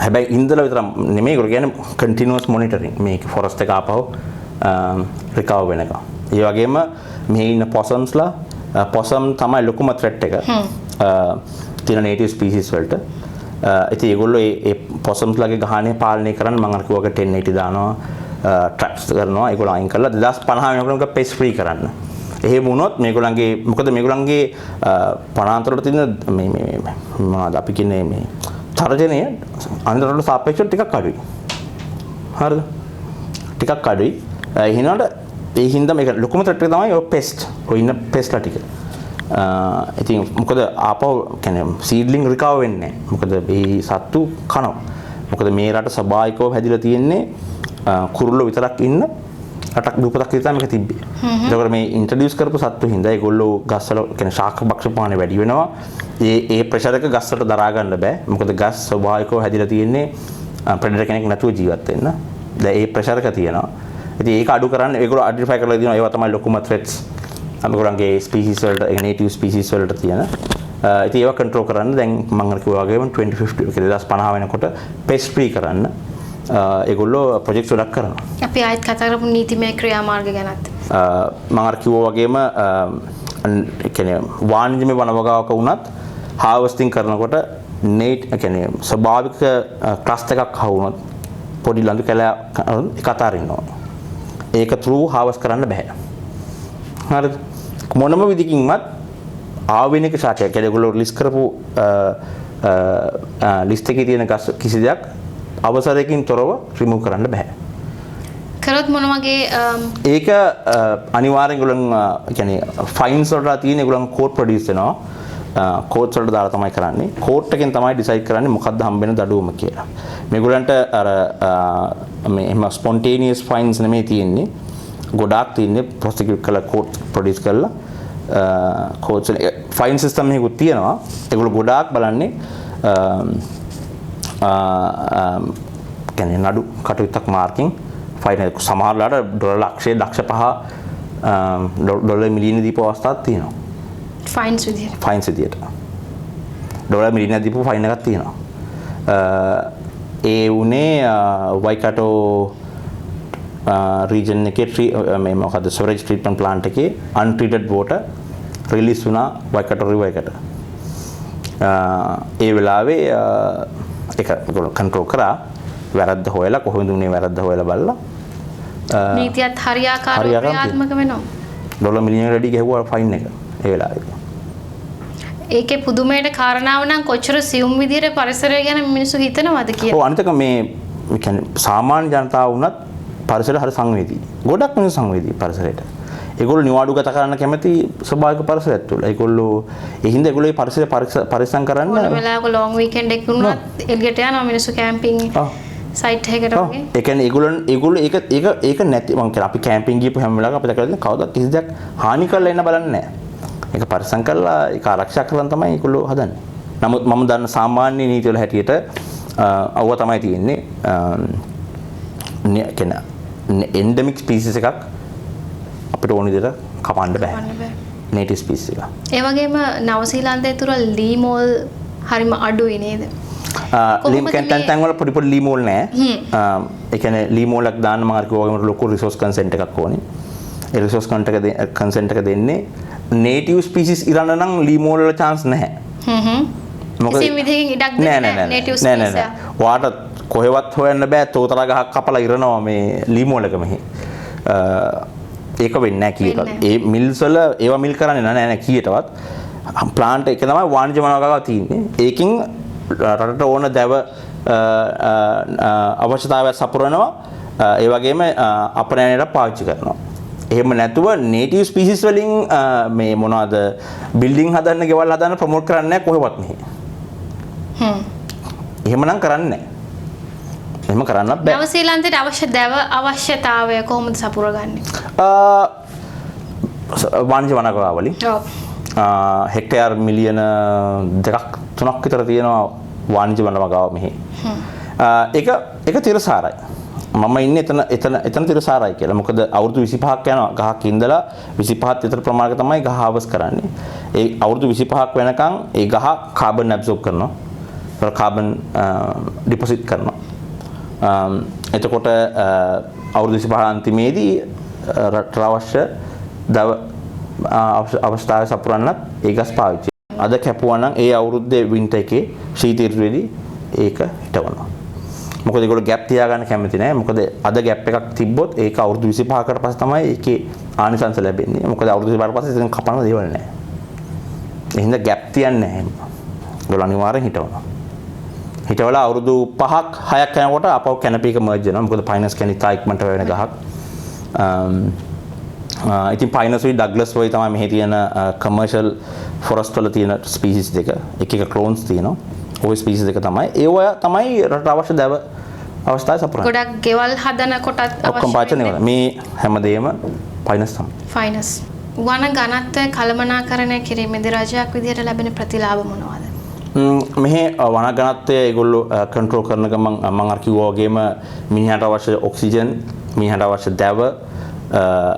හැබැයි ඉඳලා විතර නෙමෙයි ඒගොල්ලෝ කියන්නේ කන්ටිනියුස් මොනිටරින් මේක ෆොරස්ට් එක ආපහු රිකවර් වෙනකම්. ඒ වගේම මෙහි ඉන්න පොසම්ස්ලා පොසම් තමයි ලොකුම ත්‍රෙට් එක. තියෙන නේටිව් ස්පීසීස් වලට. ඉතින් ඒගොල්ලෝ ඒ පොසම්ස්ලාගේ ගහණය පාලනය කරන්න මම අර කිව්වා 1080 දානවා ට්‍රැප්ස් කරනවා ඒගොල්ලෝ අයින් කරලා 2050 වෙනකොට පෙස් ෆ්‍රී කරන්න. එහෙම වුණොත් මේගොල්ලන්ගේ මොකද මේගොල්ලන්ගේ වනාන්තර වල තියෙන මේ මොනවද අපි කියන්නේ මේ තරජනය අනිත් රටවල සාපේක්ෂව ටිකක් අඩුයි. හරිද? ටිකක් අඩුයි. එහෙනකොට ඒ හින්දා මේක ලොකුම ත්‍රෙට් එක තමයි ඔය පෙස්ට්. ඔය ඉන්න පෙස්ට්ලා ටික. ඉතින් මොකද ආපහු කියන්නේ සීඩ්ලින් රිකවර් වෙන්නේ නැහැ. මොකද මේ සත්තු කනවා. මොකද මේ රට ස්වභාවිකව හැදිලා තියෙන්නේ කුරුල්ලෝ විතරක් ඉන්න රටක් දූපතක් විතර මේක තිබ්බේ. ඒකෝර මේ ඉන්ට්‍රොඩියුස් කරපු සත්තු හින්දා ඒගොල්ලෝ ගස්වල කියන්නේ ශාක භක්ෂ ප්‍රමාණය වැඩි වෙනවා. ඒ ප්‍රෙෂර් එක ගස්වලට දරා ගන්න බෑ. මොකද ගස් ස්වභාවිකව හැදිලා තියෙන්නේ ප්‍රෙඩේටර් කෙනෙක් නැතුව ජීවත් වෙන්න. දැන් ඒ ප්‍රෙෂර් එක තියෙනවා. ඉතින් ඒක අඩු කරන්න ඒගොල්ලෝ අයිඩෙන්ටිෆයි කරලා දෙනවා ඒවා තමයි ලොකුම ත්‍රෙට්ස්. අපේගොල්ලන්ගේ ස්පීසීස් වලට ඒ නේටිව් ස්පීසීස් වලට තියෙන. ඉතින් ඒවා කන්ට්‍රෝල් කරන්න දැන් මම අර කිව්වා වගේම 2050 වෙනකොට පෙස්ට් ෆ්‍රී කරන්න ඒගොල්ලෝ ප්‍රොජෙක්ට්ස් වලක් කරනවා. අපි ආයෙත් කතා කරමු නීතිමය ක්‍රියාමාර්ග ගැනත්. මම අර කිව්වා වගේම ඒ කියන්නේ වාණිජමය වනවගාවක වුණත් හාවස්ටිං කරනකොට නේට් ඒ කියන්නේ ස්වභාවික ක්ලස්ටර් එකක් හවුනොත් පොඩි ලඳු කැලයක් එක අතරින්නවා. ඒක through harvest කරන්න බෑ. හරිද? මොනම විදිහකින්වත් ආවේනික ශාකයක් කියන්නේ ඒගොල්ලෝ ලිස්ට් කරපු ලිස්ට් එකේ තියෙන ගස් කිසි දෙයක් අවසරයකින් තොරව රිමූව් කරන්න බෑ. කරොත් මොන වගේ ඒක අනිවාර්යෙන් ඒගොල්ලන් කියන්නේ ෆයින්ස් වලට තියෙන ඒගොල්ලන් කෝඩ් ප්‍රොඩියුස් වෙනවා. කෝඩ්ස් වලට දාලා තමයි කරන්නේ. කෝඩ් එකෙන් තමයි ඩිසයිඩ් කරන්නේ මොකක්ද හම්බෙන දඩුවම කියලා. මේගොල්ලන්ට අර මේ එහෙම ස්පොන්ටේනියස් ෆයින්ස් නෙමෙයි තියෙන්නේ. ගොඩාක් තියෙන්නේ ප්‍රොසිකියුට් කළා කෝඩ් ප්‍රොඩියුස් කළා කෝඩ්ස් ෆයින් සිස්ටම් එකකුත් තියෙනවා. ඒගොල්ලෝ ගොඩාක් බලන්නේ කියන්නේ නඩු කටයුත්තක් මාර්කින් ෆයින් එක සමහරලාට ඩොලර් ලක්ෂය දක්ෂ 5 ඩොලර් මිලියන දීපු අවස්ථාවක් තියෙනවා. ෆයින්ස් විදියට. ඩොලර් මිලියන දීපු ෆයින් එකක් තියෙනවා. ඒ උනේ වයිකටෝ රීජන් එකේ මේ මොකද ස්ටෝරේජ් ට්‍රීට්මන්ට් ප්ලාන්ට් එකේ අන්ට්‍රීටඩ් වෝටර් රිලීස් වුණා වයිකටෝ රිවර් එකට. ඒ වෙලාවේ ඒක ඒගොල්ලෝ කන්ට්‍රෝල් කරා වැරද්ද හොයලා කොහොමද උනේ වැරද්ද හොයලා බලලා නීතියත් හරියාකාරව ක්‍රියාත්මක වෙනවා. ඩොලර් මිලියන රෙඩි ගැහුවා ෆයින් එක ඒ වෙලාවේ. ඒකේ පුදුමයට කාරණාව නම් කොච්චර සියුම් විදියට පරිසරය ගැන මිනිස්සු හිතනවද කියලා. ඔව් අනිතක මේ කියන්නේ සාමාන්‍ය ජනතාව වුණත් පරිසරය හරි සංවේදී. ගොඩක් මිනිස්සු සංවේදී පරිසරයට. ඒගොල්ලෝ නිවාඩු ගත කරන්න කැමති ස්වභාවික පරිසරයක් තුළ. ඒගොල්ලෝ ඒ හින්දා ඒගොල්ලෝ මේ පරිසරය පරිස්සම් කරන්න ඕන වෙලාවක ලොන් වීකෙන්ඩ් එකක් වුණත් එළියට යනවා මිනිස්සු කැම්පින් සයිට් එකකට වගේ. ඒ කියන්නේ ඒගොල්ලෝ ඒක නැති මම කියන අපි කැම්පින් ගිහපු හැම වෙලාවකම අපිට කරලා කවදාවත් කිසි දෙයක් හානි කරලා එන්න බලන්නේ නැහැ. ඒක පරිස්සම් කරලා ඒක ආරක්ෂා කරලා තමයි ඒගොල්ලෝ හදන්නේ. නමුත් මම දන්න සාමාන්‍ය නීති වල හැටියට අවුව තමයි තියෙන්නේ. කියන්නේ එන්ඩමික් ස්පීසිස් එකක් අපිට ඕන විදිහට කපන්න බෑ. නේටිව් ස්පීසිස් එක. ඒ වගේම නවසීලන්තයේ තුර ලී මෝල් හරිම අඩුයි නේද? ලීම් කැන්ටන් වල පොඩි පොඩි ලී මෝල් නෑ. ඒ කියන්නේ ලී මෝලක් දාන්න මම අර කිව්වා වගේ ලොකු රිසෝස් කන්සෙන්ට් එකක් ඕනේ. ඒ රිසෝස් කන්සෙන්ට් එක දෙන්නේ නේටිව් ස්පීසිස් ඉරන්න නම් ලී මෝල් වල chance නැහැ. මොකද කිසිම විදිහකින් ඉඩක් දෙන්නේ නැහැ නේටිව් ස්පීසිස්. වාට කොහෙවත් හොයන්න බෑ තෝතලා ගහක් කපලා ඉරනවා මේ ලීමෝලක මෙහි. ඒක වෙන්නේ නැහැ කීයටවත්. ඒ මිල්ස් වල ඒවා මිල් කරන්නේ නැහැ කීයටවත්. ප්ලාන්ට් එක තමයි වාණිජ වනවගාව තියෙන්නේ. ඒකෙන් රටට ඕන දැව අවශ්‍යතාවය සපුරනවා. ඒ වගේම අපනයනයට පාවිච්චි කරනවා. එහෙම නැතුව නේටිව් ස්පීසිස් වලින් මේ මොනවද බිල්ඩින් හදන්න, ගෙවල් හදන්න ප්‍රොමෝට් කරන්නේ නැහැ කොහෙවත් මෙහි. එහෙමනම් කරන්නේ නැහැ. එහෙම කරන්නත් බෑ. නවසීලන්තයට අවශ්‍ය දැව අවශ්‍යතාවය කොහොමද සපුරගන්නේ? වාණිජ වනගාව වලින්. ඔව්. හෙක්ටයාර් මිලියන 2ක් 3ක් විතර තියෙනවා වාණිජ වනගාව මෙහි. ඒක තිරසාරයි. මම ඉන්නේ එතන තිරසාරයි කියලා. මොකද අවුරුදු 25ක් යනවා ගහක් ඉඳලා 25ත් විතර ප්‍රමාණයක තමයි ගහ හවස් කරන්නේ. ඒ අවුරුදු 25ක් වෙනකන් ඒ ගහ කාබන් ඇබ්සෝබ් කරනවා. කාබන් ඩිපොසිට් කරනවා. එතකොට අවුරුදු 25 අන්තිමේදී රට අවශ්‍ය දව අවස්ථාවේ සපුරන්නත් ඒ ගස් පාවිච්චි. අද කැපුවා නම් ඒ අවුරුද්දේ වින්ටර් එකේ ශීත ඍතුවේදී ඒක හිටවනවා. මොකද ඒගොල්ලෝ ගැප් තියාගන්න කැමති නැහැ. මොකද අද ගැප් එකක් තිබ්බොත් ඒක අවුරුදු 25කට පස්සේ තමයි ඒකේ ආනිසංස ලැබෙන්නේ. මොකද අවුරුදු 25කට පස්සේ ඉතින් කපන දේවල් නැහැ. ඒ හින්දා ගැප් තියන්නේ නැහැ. ඒගොල්ලෝ අනිවාර්යෙන් හිටවනවා. හිටවලා අවුරුදු 5ක් 6ක් යනකොට අපව කැනපි එක මර්ජ් වෙනවා. මොකද පයිනස් කියන්නේ ඉතා ඉක්මනට වෙන ගහක්. ඉතින් පයිනස් වයි ඩග්ලස් වයි තමයි මෙහි තියෙන කමර්ෂල් ෆොරස්ට් වල තියෙන ස්පීසිස් දෙක. එක ක්ලෝන්ස් තියෙනවා. ওই ස්පීසිස් දෙක තමයි. ඒව තමයි රට අවශ්‍ය දැව අවස්ථාවේ සපුරන්නේ. ගොඩක් ගෙවල් හදනකොටත් අවශ්‍ය ඔක්කොම පාවිච්චි වෙනවා. මේ හැමදේම පයිනස් තමයි. ෆයිනස්. වන ඝනත්වය කළමනාකරණය කිරීමේදී රජයක් විදිහට ලැබෙන ප්‍රතිලාභ මොනවාද? මෙහි වන ඝනත්වය ඒගොල්ලෝ කන්ට්‍රෝල් කරන ගමන් මම අර කිව්වා වගේම මිනිහට අවශ්‍ය ඔක්සිජන්, මිනිහට අවශ්‍ය දැව,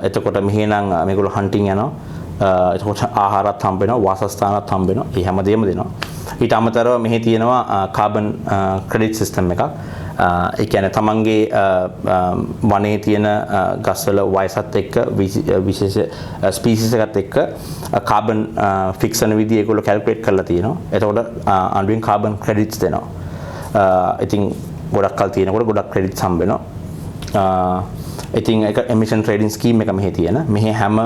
එතකොට මෙහි නම් මේගොල්ලෝ හන්ටින් යනවා. එතකොට ආහාරත් හම්බ වෙනවා, වාසස්ථානත් හම්බ වෙනවා. මේ හැමදේම දෙනවා. ඊට අමතරව මෙහි තියෙනවා කාබන් ක්‍රෙඩිට් සිස්ටම් එකක්. ඒ කියන්නේ තමන්ගේ වනයේ තියෙන ගස්වල වයසත් එක්ක විශේෂ ස්පීසිස් එකත් එක්ක කාබන් ෆික්ස් කරන විදිහ ඒගොල්ලෝ කැල්කියුලේට් කරලා තියෙනවා. එතකොට අඬුවෙන් කාබන් ක්‍රෙඩිට්ස් දෙනවා. ඉතින් ගොඩක් කල් තියෙනකොට ගොඩක් ක්‍රෙඩිට්ස් හම්බ වෙනවා. ඉතින් ඒක එමිෂන් ට්‍රේඩින් ස්කීම් එක මෙහි තියෙන. මෙහි හැම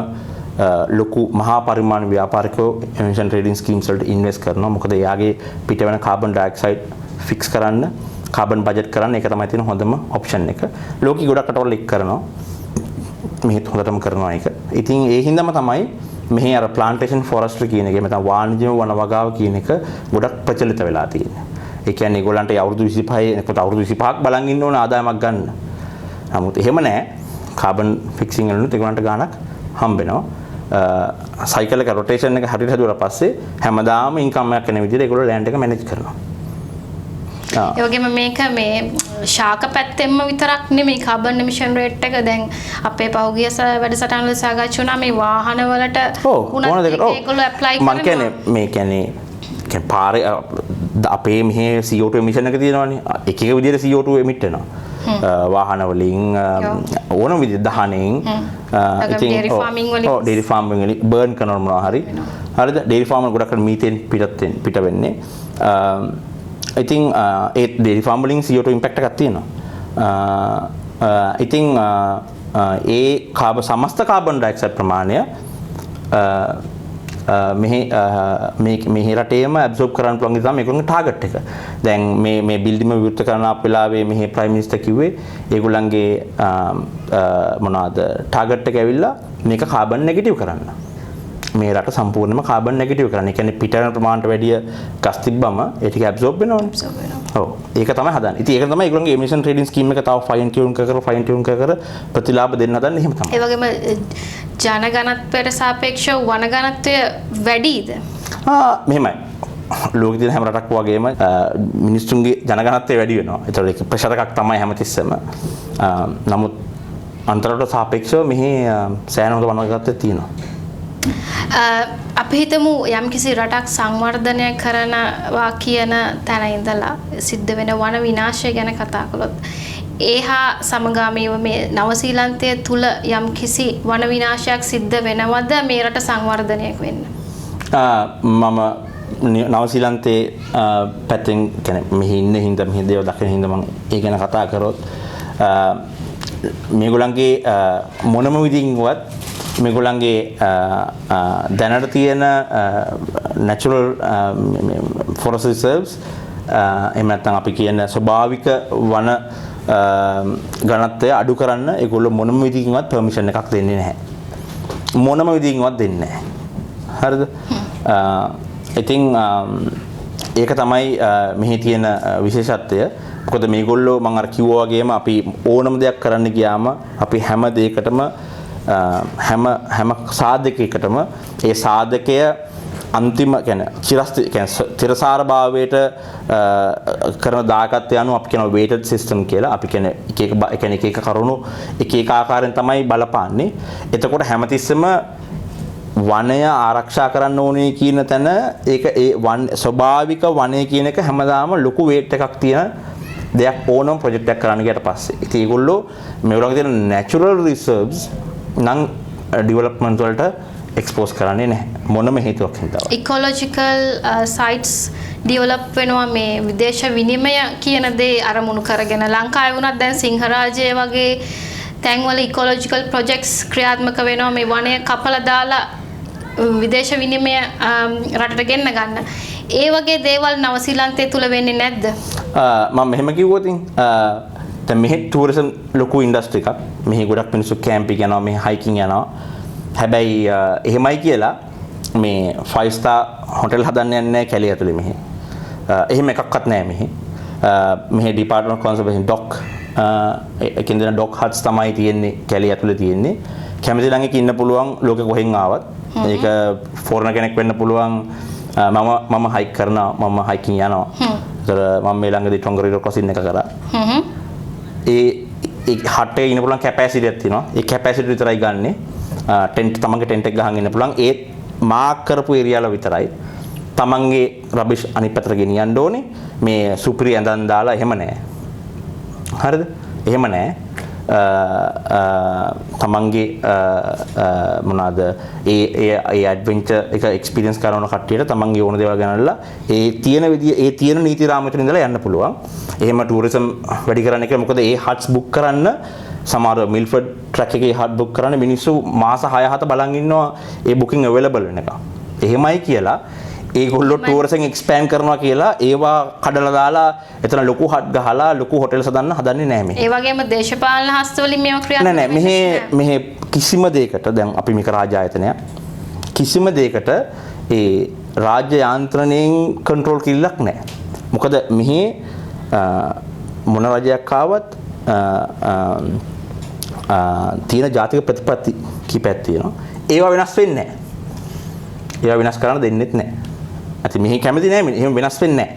ලොකු මහා පරිමාණ ව්‍යාපාරිකයෝ එමිෂන් ට්‍රේඩින් ස්කීම්ස් වලට ඉන්වෙස්ට් කරනවා. මොකද එයාගේ පිටවෙන කාබන් ඩයොක්සයිඩ් ෆික්ස් කරන්න, කාබන් බජට් කරන්න ඒක තමයි තියෙන හොඳම ඔප්ෂන් එක. ලෝකෙ ගොඩක් රටවල් එක් කරනවා. මෙහෙත් හොඳටම කරනවා ඒක. ඉතින් ඒ හින්දාම තමයි මෙහි අර ප්ලාන්ටේෂන් ෆොරස්ට්‍රි කියන එක, නැත්නම් වාණිජ වන වගාව කියන එක ගොඩක් ප්‍රචලිත වෙලා තියෙන්නේ. ඒ කියන්නේ ඒගොල්ලන්ට අවුරුදු 25 නැත්නම් අවුරුදු 25ක් බලන් ඉන්න ඕන ආදායමක් ගන්න. නමුත් එහෙම නැහැ. කාබන් ෆික්සින් වලට ඒගොල්ලන්ට ගාණක් හම්බ වෙනවා. සයිකල් එක රොටේෂන් එක හරියට හදුවා පස්සේ හැමදාම ඉන්කම් එකක් එන විදිහට ඒගොල්ලෝ ලෑන්ඩ් එක මැනේජ් කරනවා. ඒ වගේම මේක මේ ශාක පැත්තෙන්ම විතරක් නෙමෙයි කාබන් එමිෂන් රේට් එක දැන් අපේ පහුගිය වැඩසටහන වල සාකච්ඡා වුණා මේ වාහන වලට ඕන දෙකට ඒගොල්ලෝ ඇප්ලයි කරනවා. මම කියන්නේ මේ කියන්නේ පාරේ අපේ මෙහි CO2 එමිෂන් එක තියෙනවානේ. එක එක විදිහට CO2 එමිට් වෙනවා. වාහන වලින් ඕනම විදිහට දහනෙන් ඉතින් ඩේරි ෆාමින් වලින් ඩේරි ෆාමින් වලින් බර්න් කරනවා මොනවා හරි. හරිද? ඩේරි ෆාම් වල ගොඩක් මීතේන් පිට වෙන්නේ. ඉතින් ඒ ඩේරි ෆාම් වලින් CO2 ඉම්පැක්ට් එකක් තියෙනවා. ඉතින් ඒ සමස්ත කාබන් ඩයොක්සයිඩ් ප්‍රමාණය මෙහි රටේම ඇබ්සෝබ් කරන්න පුළුවන් ඉතින් මේගොල්ලන්ගේ ටාගට් එක. දැන් මේ බිල්ඩින්ග විවෘත කරන වෙලාවේ මෙහි ප්‍රයිම් මිනිස්ටර් කිව්වේ ඒගොල්ලන්ගේ මොනවාද ටාගට් එක ඇවිල්ලා මේක කාබන් නෙගටිව් කරන්න. මේ රට සම්පූර්ණයෙන්ම කාබන් නෙගටිව් කරන්න. ඒ කියන්නේ පිටරන ප්‍රමාණයට වැඩිය ගස් තිබ්බම ඒ ටික ඇබ්සෝබ් වෙනවනේ. ඔව්. ඒක තමයි හදන්නේ. ඉතින් ඒක තමයි ඒගොල්ලන්ගේ එමිෂන් ට්‍රේඩින් ස්කීම් එක තව ෆයින් ටියුන් කර ප්‍රතිලාභ දෙන්න හදන්නේ එහෙම තමයි. ඒ වගේම ජනගණත්වයට සාපේක්ෂව වනගණත්වය වැඩිද? මෙහෙමයි. ලෝකෙ තියෙන හැම රටක් වගේම මිනිස්සුන්ගේ ජනගණත්වය වැඩි වෙනවා. ඒතකොට ඒක ප්‍රෙෂර් එකක් තමයි හැමතිස්සෙම. නමුත් අන්තරට සාපේක්ෂව මෙහි සෑහෙන හොඳ වනගණත්වයක් තියෙනවා. අපි හිතමු යම්කිසි රටක් සංවර්ධනය කරනවා කියන තැන ඉඳලා සිද්ධ වෙන වන විනාශය ගැන කතා කළොත් ඒහා සමගාමීව මේ නවසීලන්තය තුල යම්කිසි වන විනාශයක් සිද්ධ වෙනවද මේ රට සංවර්ධනය වෙන්න? නවසීලන්තේ පැත්තෙන් කියන්නේ මෙහි ඉන්න හින්දා මෙහි දේව දකින හින්දා මම ඒ ගැන කතා කරොත් මේගොල්ලන්ගේ මොනම විදිහින්වත් මේගොල්ලන්ගේ දැනට තියෙන natural forest reserves එහෙම නැත්නම් අපි කියන ස්වභාවික වන ගණත්වය අඩු කරන්න ඒගොල්ලෝ මොනම විදිහකින්වත් පර්මිෂන් එකක් දෙන්නේ නැහැ. මොනම විදිහකින්වත් දෙන්නේ නැහැ. හරිද? ඉතින් ඒක තමයි මෙහි තියෙන විශේෂත්වය. මොකද මේගොල්ලෝ මම අර කිව්වා වගේම අපි ඕනම දෙයක් කරන්න ගියාම අපි හැම දෙයකටම හැම සාධකයකටම ඒ සාධකය අන්තිම කියන්නේ තිරසාර භාවයට කරන දායකත්වය අනුව අපි කියන weighted system කියලා අපි කියන එක එක කරුණු එක එක ආකාරයෙන් තමයි බලපාන්නේ. එතකොට හැමතිස්සෙම වනය ආරක්ෂා කරන්න ඕනේ කියන තැන ඒක ඒ ස්වභාවික වනය කියන එක හැමදාම ලොකු weight එකක් තියෙන දෙයක් ඕනම ප්‍රොජෙක්ට් එකක් කරන්න ගියට පස්සේ. ඉතින් ඒගොල්ලෝ මේගොල්ලෝගේ තියෙන natural reserves නම් ඩෙවලොප්මන්ට් වලට එක්ස්පෝස් කරන්නේ නැහැ මොනම හේතුවක් හින්දාවත්. ඉකොලොජිකල් සයිට්ස් ඩෙවලොප් වෙනවා මේ විදේශ විනිමය කියන දේ අරමුණු කරගෙන. ලංකාවේ වුණත් දැන් සිංහරාජය වගේ තැන්වල ඉකොලොජිකල් ප්‍රොජෙක්ට්ස් ක්‍රියාත්මක වෙනවා මේ වනය කපලා දාලා විදේශ විනිමය රටට ගෙන්න ගන්න. ඒ වගේ දේවල් නවසීලන්තය තුල වෙන්නේ නැද්ද? මම මෙහෙම කිව්වොත් දැන් මෙහි ටූරිසම් ලොකු ඉන්ඩස්ට්‍රි එකක්. මෙහි ගොඩක් මිනිස්සු කැම්පින් යනවා, මෙහි හයිකින් යනවා. හැබැයි එහෙමයි කියලා මේ 5 star හොටෙල් හදන්න යන්නේ නැහැ කැලේ ඇතුලේ මෙහි. එහෙම එකක්වත් නැහැ මෙහි. මෙහි ඩිපාර්ට්මන්ට් ඔෆ් කන්සර්වේෂන් ඩොක් එකකින් දෙන ඩොක් හට්ස් තමයි තියෙන්නේ කැලේ ඇතුලේ තියෙන්නේ. කැමති ළඟ ඉන්න පුළුවන් ලෝකෙ කොහෙන් ආවත්. ඒක ෆෝරන කෙනෙක් වෙන්න පුළුවන්. මම හයික් කරනවා, මම හයිකින් යනවා. ඒතර මම මේ ළඟදී ටොංගරිරෝ ක්‍රොසින් එක කරා. ඒ හටේ ඉන්න පුළුවන් කැපැසිටි එකක් තියෙනවා. ඒ කැපැසිටි විතරයි ගන්නෙ. ටෙන්ට් තමන්ගේ ටෙන්ට් එක ගහන් ඉන්න පුළුවන්. ඒ මාක් කරපු ඒරියාවල විතරයි. තමන්ගේ රබිෂ් අනිත් පැත්තට ගෙනියන්න ඕනේ. මේ සුපිරි ඇඳන් දාලා එහෙම නැහැ. හරිද? එහෙම නැහැ. තමන්ගේ මොනවාද ඒ ඇඩ්වෙන්චර් එක එක්ස්පීරියන්ස් කරන කට්ටියට තමන්ගේ ඕන දේවල් ගන්නලා ඒ තියෙන විදිය ඒ තියෙන නීති රාමයෙන් ඉඳලා යන්න පුළුවන්. එහෙම ටූරිසම් වැඩි කරන්න කියලා මොකද ඒ හට්ස් බුක් කරන්න සමහර මිල්ෆර්ඩ් ට්‍රැක් එකේ හට් බුක් කරන්න මිනිස්සු මාස 6-7 බලන් ඉන්නවා ඒ බුකින් අවైలබල් වෙන එක. එහෙමයි කියලා ඒගොල්ලෝ ටූරිසම් එක්ස්පෑන්ඩ් කරනවා කියලා ඒවා කඩලා දාලා එතන ලොකු හට් ගහලා ලොකු හොටෙල්ස් හදන්නේ නැහැ මේ. ඒ වගේම දේශපාලන හස්තවලින් මේවා ක්‍රියාත්මක නෑ මෙහෙ කිසිම දෙයකට දැන් අපි මේක රාජ්‍ය ආයතනයක් කිසිම දෙයකට ඒ රාජ්‍ය යාන්ත්‍රණයෙන් කන්ට්‍රෝල් කිල්ලක් නැහැ. මොකද මෙහි මොන රජයක් ආවත් තියෙන ජාතික ප්‍රතිපත්ති කීපයක් තියෙනවා. ඒවා වෙනස් වෙන්නේ නැහැ. ඒවා වෙනස් කරන්න දෙන්නෙත් නැහැ. අති මෙහි කැමති නැහැ එහෙම වෙනස් වෙන්නේ නැහැ.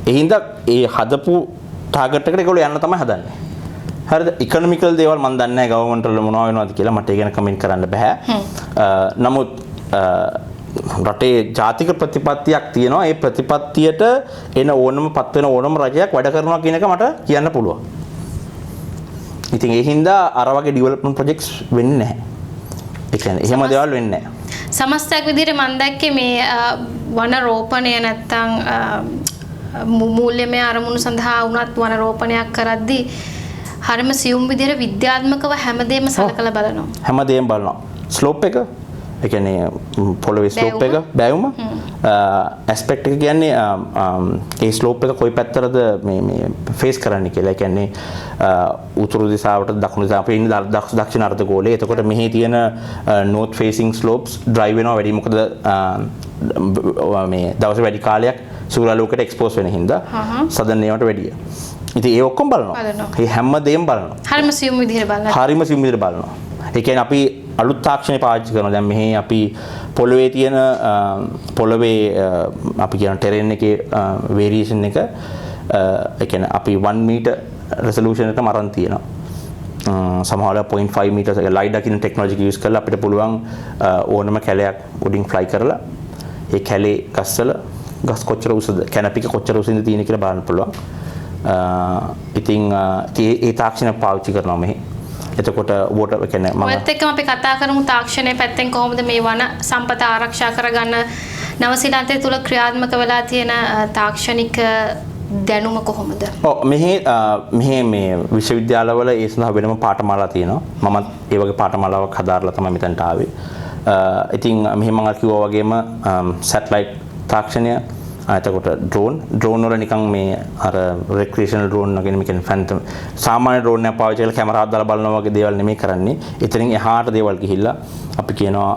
ඒ හින්දා ඒ හදපු ටාගට් එකට ඒගොල්ලෝ යන්න තමයි හදන්නේ. හරිද? ඉකොනොමිකල් දේවල් මම දන්නේ නැහැ ගවර්න්මන්ට් වල මොනවා වෙනවද කියලා මට ඒ ගැන කමෙන්ට් කරන්න බෑ. නමුත් රටේ ජාතික ප්‍රතිපත්තියක් තියෙනවා. ඒ ප්‍රතිපත්තියට එන ඕනම පත් වෙන ඕනම රජයක් වැඩ කරනවා කියන එක මට කියන්න පුළුවන්. ඉතින් ඒ හින්දා අර වගේ ඩෙවලොප්මන්ට් ප්‍රොජෙක්ට්ස් වෙන්නේ නැහැ. ඒ කියන්නේ එහෙම දේවල් වෙන්නේ නැහැ. සමස්තයක් විදිහට මම දැක්කේ මේ වන රෝපණය නැත්තම් මූල්‍යමය අරමුණු සඳහා වුණත් වන රෝපණයක් කරද්දී හරිම සියුම් විදිහට විද්‍යාත්මකව හැමදේම සලකලා බලනවා. හැමදේම බලනවා. ස්ලෝප් එක ඒ කියන්නේ පොළවේ ස්ලෝප් එක බැයුම ඇස්පෙක්ට් එක කියන්නේ ඒ ස්ලෝප් එක කොයි පැත්තටද මේ ෆේස් කරන්න කියලා. ඒ කියන්නේ උතුරු දිශාවට දකුණු දිශාවට අපි ඉන්නේ දක්ෂිණ අර්ධගෝලයේ. එතකොට මෙහි තියෙන north facing slopes drive වෙනවා වැඩි. මොකද මේ දවසේ වැඩි කාලයක් සූර්යාලෝකයට එක්ස්පෝස් වෙන හින්දා සදන් ඒවට වැඩිය. ඉතින් ඒ ඔක්කොම බලනවා. ඒ හැමදේම බලනවා. හරිම සියුම් විදිහට බලනවා. හරිම සියුම් විදිහට බලනවා. ඒ කියන්නේ අපි අලුත් තාක්ෂණය පාවිච්චි කරනවා. දැන් මෙහි අපි පොළවේ තියෙන පොළවේ අපි කියන ටෙරේන් එකේ වේරියේෂන් එක ඒ කියන්නේ අපි 1 මීටර් රෙසලූෂන් එකම අරන් තියෙනවා. සමහරවල් 0.5 මීටර්ස් එක ලයිඩා කියන ටෙක්නොලොජි එක යූස් කරලා අපිට පුළුවන් ඕනම කැලයක් උඩින් ෆ්ලයි කරලා ඒ කැලේ ගස්වල ගස් කොච්චර උසද කැනපි එක කොච්චර උසින්ද තියෙන කියලා බලන්න පුළුවන්. ඉතින් ඒ තාක්ෂණය පාවිච්චි කරනවා මෙහි. එතකොට වෝටර් කියන්නේ මම ඔයත් එක්කම අපි කතා කරමු තාක්ෂණයේ පැත්තෙන් කොහොමද මේ වන සම්පත ආරක්ෂා කරගන්න නවසීලන්තය තුල ක්‍රියාත්මක වෙලා තියෙන තාක්ෂණික දැනුම කොහොමද? ඔව් මෙහි මේ විශ්වවිද්‍යාලවල ඒ සඳහා වෙනම පාඨමාලා තියෙනවා. මමත් ඒ වගේ පාඨමාලාවක් හදාarලා තමයි මෙතනට ආවේ. ඉතින් මෙහි මම කිව්වා වගේම සැටලයිට් තාක්ෂණය එතකොට ඩ්‍රෝන් වල නිකන් මේ අර රෙක්‍රියේෂනල් ඩ්‍රෝන් වගේ නෙමෙයි කියන්නේ ෆැන්ටම් සාමාන්‍ය ඩ්‍රෝන් එකක් පාවිච්චි කරලා කැමරාවක් දාලා බලනවා වගේ දේවල් නෙමෙයි කරන්නේ. එතනින් එහාට දේවල් ගිහිල්ලා අපි කියනවා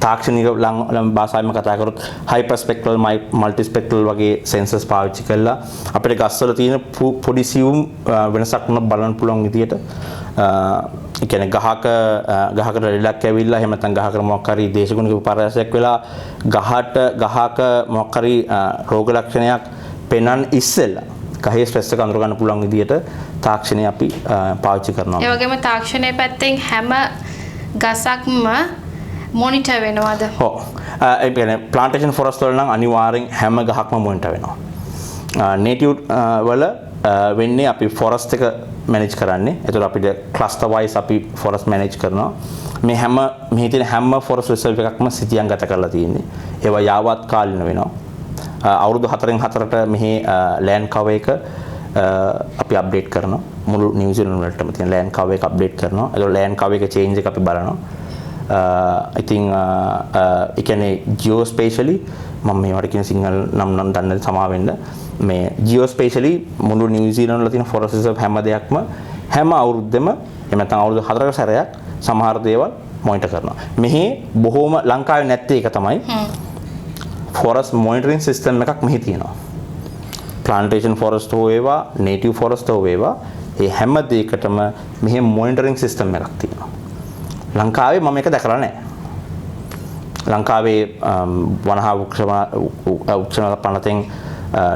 තාක්ෂණික භාෂාවෙන් කතා කරොත් හයිපර්ස්පෙක්ට්‍රල් මල්ටිස්පෙක්ට්‍රල් වගේ සෙන්සර්ස් පාවිච්චි කරලා අපිට ගස්වල තියෙන පොඩි සියුම් වෙනසක් උනත් බලන්න පුළුවන් විදියට ඒ කියන්නේ ගහකට රෙලක් ඇවිල්ලා එහෙම නැත්නම් ගහකට මොකක් හරි දේශගුණික විපර්යාසයක් වෙලා ගහක මොකක් හරි රෝග ලක්ෂණයක් පෙනන් ඉස්සෙල්ලා ගහේ ස්ට්‍රෙස් එක අඳුර ගන්න පුළුවන් විදියට තාක්ෂණය අපි පාවිච්චි කරනවා. ඒ වගේම තාක්ෂණයේ පැත්තෙන් හැම ගසක්ම මොනිටර් වෙනවද? ඔව්. ඒ කියන්නේ ප්ලාන්ටේෂන් ෆොරස්ට් වල නම් අනිවාර්යෙන් හැම ගහක්ම මොනිටර් වෙනවා. නේටිව් වල වෙන්නේ අපි ෆොරස්ට් එක මැනේජ් කරන්නේ. ඒතකොට අපිට ක්ලස්ටර් වයිස් අපි ෆොරස්ට් මැනේජ් කරනවා. මෙහි තියෙන හැම ෆොරස්ට් රිසර්ව් එකක්ම සිතියම් ගත කරලා තියෙන්නේ. ඒවා යාවත් කාලින වෙනවා. අවුරුදු 4න් 4ට මෙහි ලෑන්ඩ් කවර් එක අපි අප්ඩේට් කරනවා. මුළු නිව්සීලන්ත වලටම තියෙන ලෑන්ඩ් කවර් එක අප්ඩේට් කරනවා. ඒතකොට ලෑන්ඩ් කවර් එක චේන්ජ් එක අපි බලනවා. I think ඒ කියන්නේ geospatially මම මේවට කියන සිංහල නම් දන්නේ සමා වෙන්න මේ geospatially මුළු නිව්සීලන්ත වල තියෙන forest reserve හැම දෙයක්ම හැම අවුරුද්දෙම එහෙම නැත්නම් අවුරුදු 4ක සැරයක් සමහර දේවල් මොනිටර් කරනවා. මෙහි බොහෝම ලංකාවේ නැත්තේ ඒක තමයි. forest monitoring system එකක් මෙහි තියෙනවා. plantation forest හෝ වේවා native forest හෝ වේවා මේ හැම දෙයකටම මෙහි monitoring system එකක් තියෙනවා. ලංකාවේ මම ඒක දැකලා නැහැ. ලංකාවේ වනහා වෘක්ෂ පනතෙන්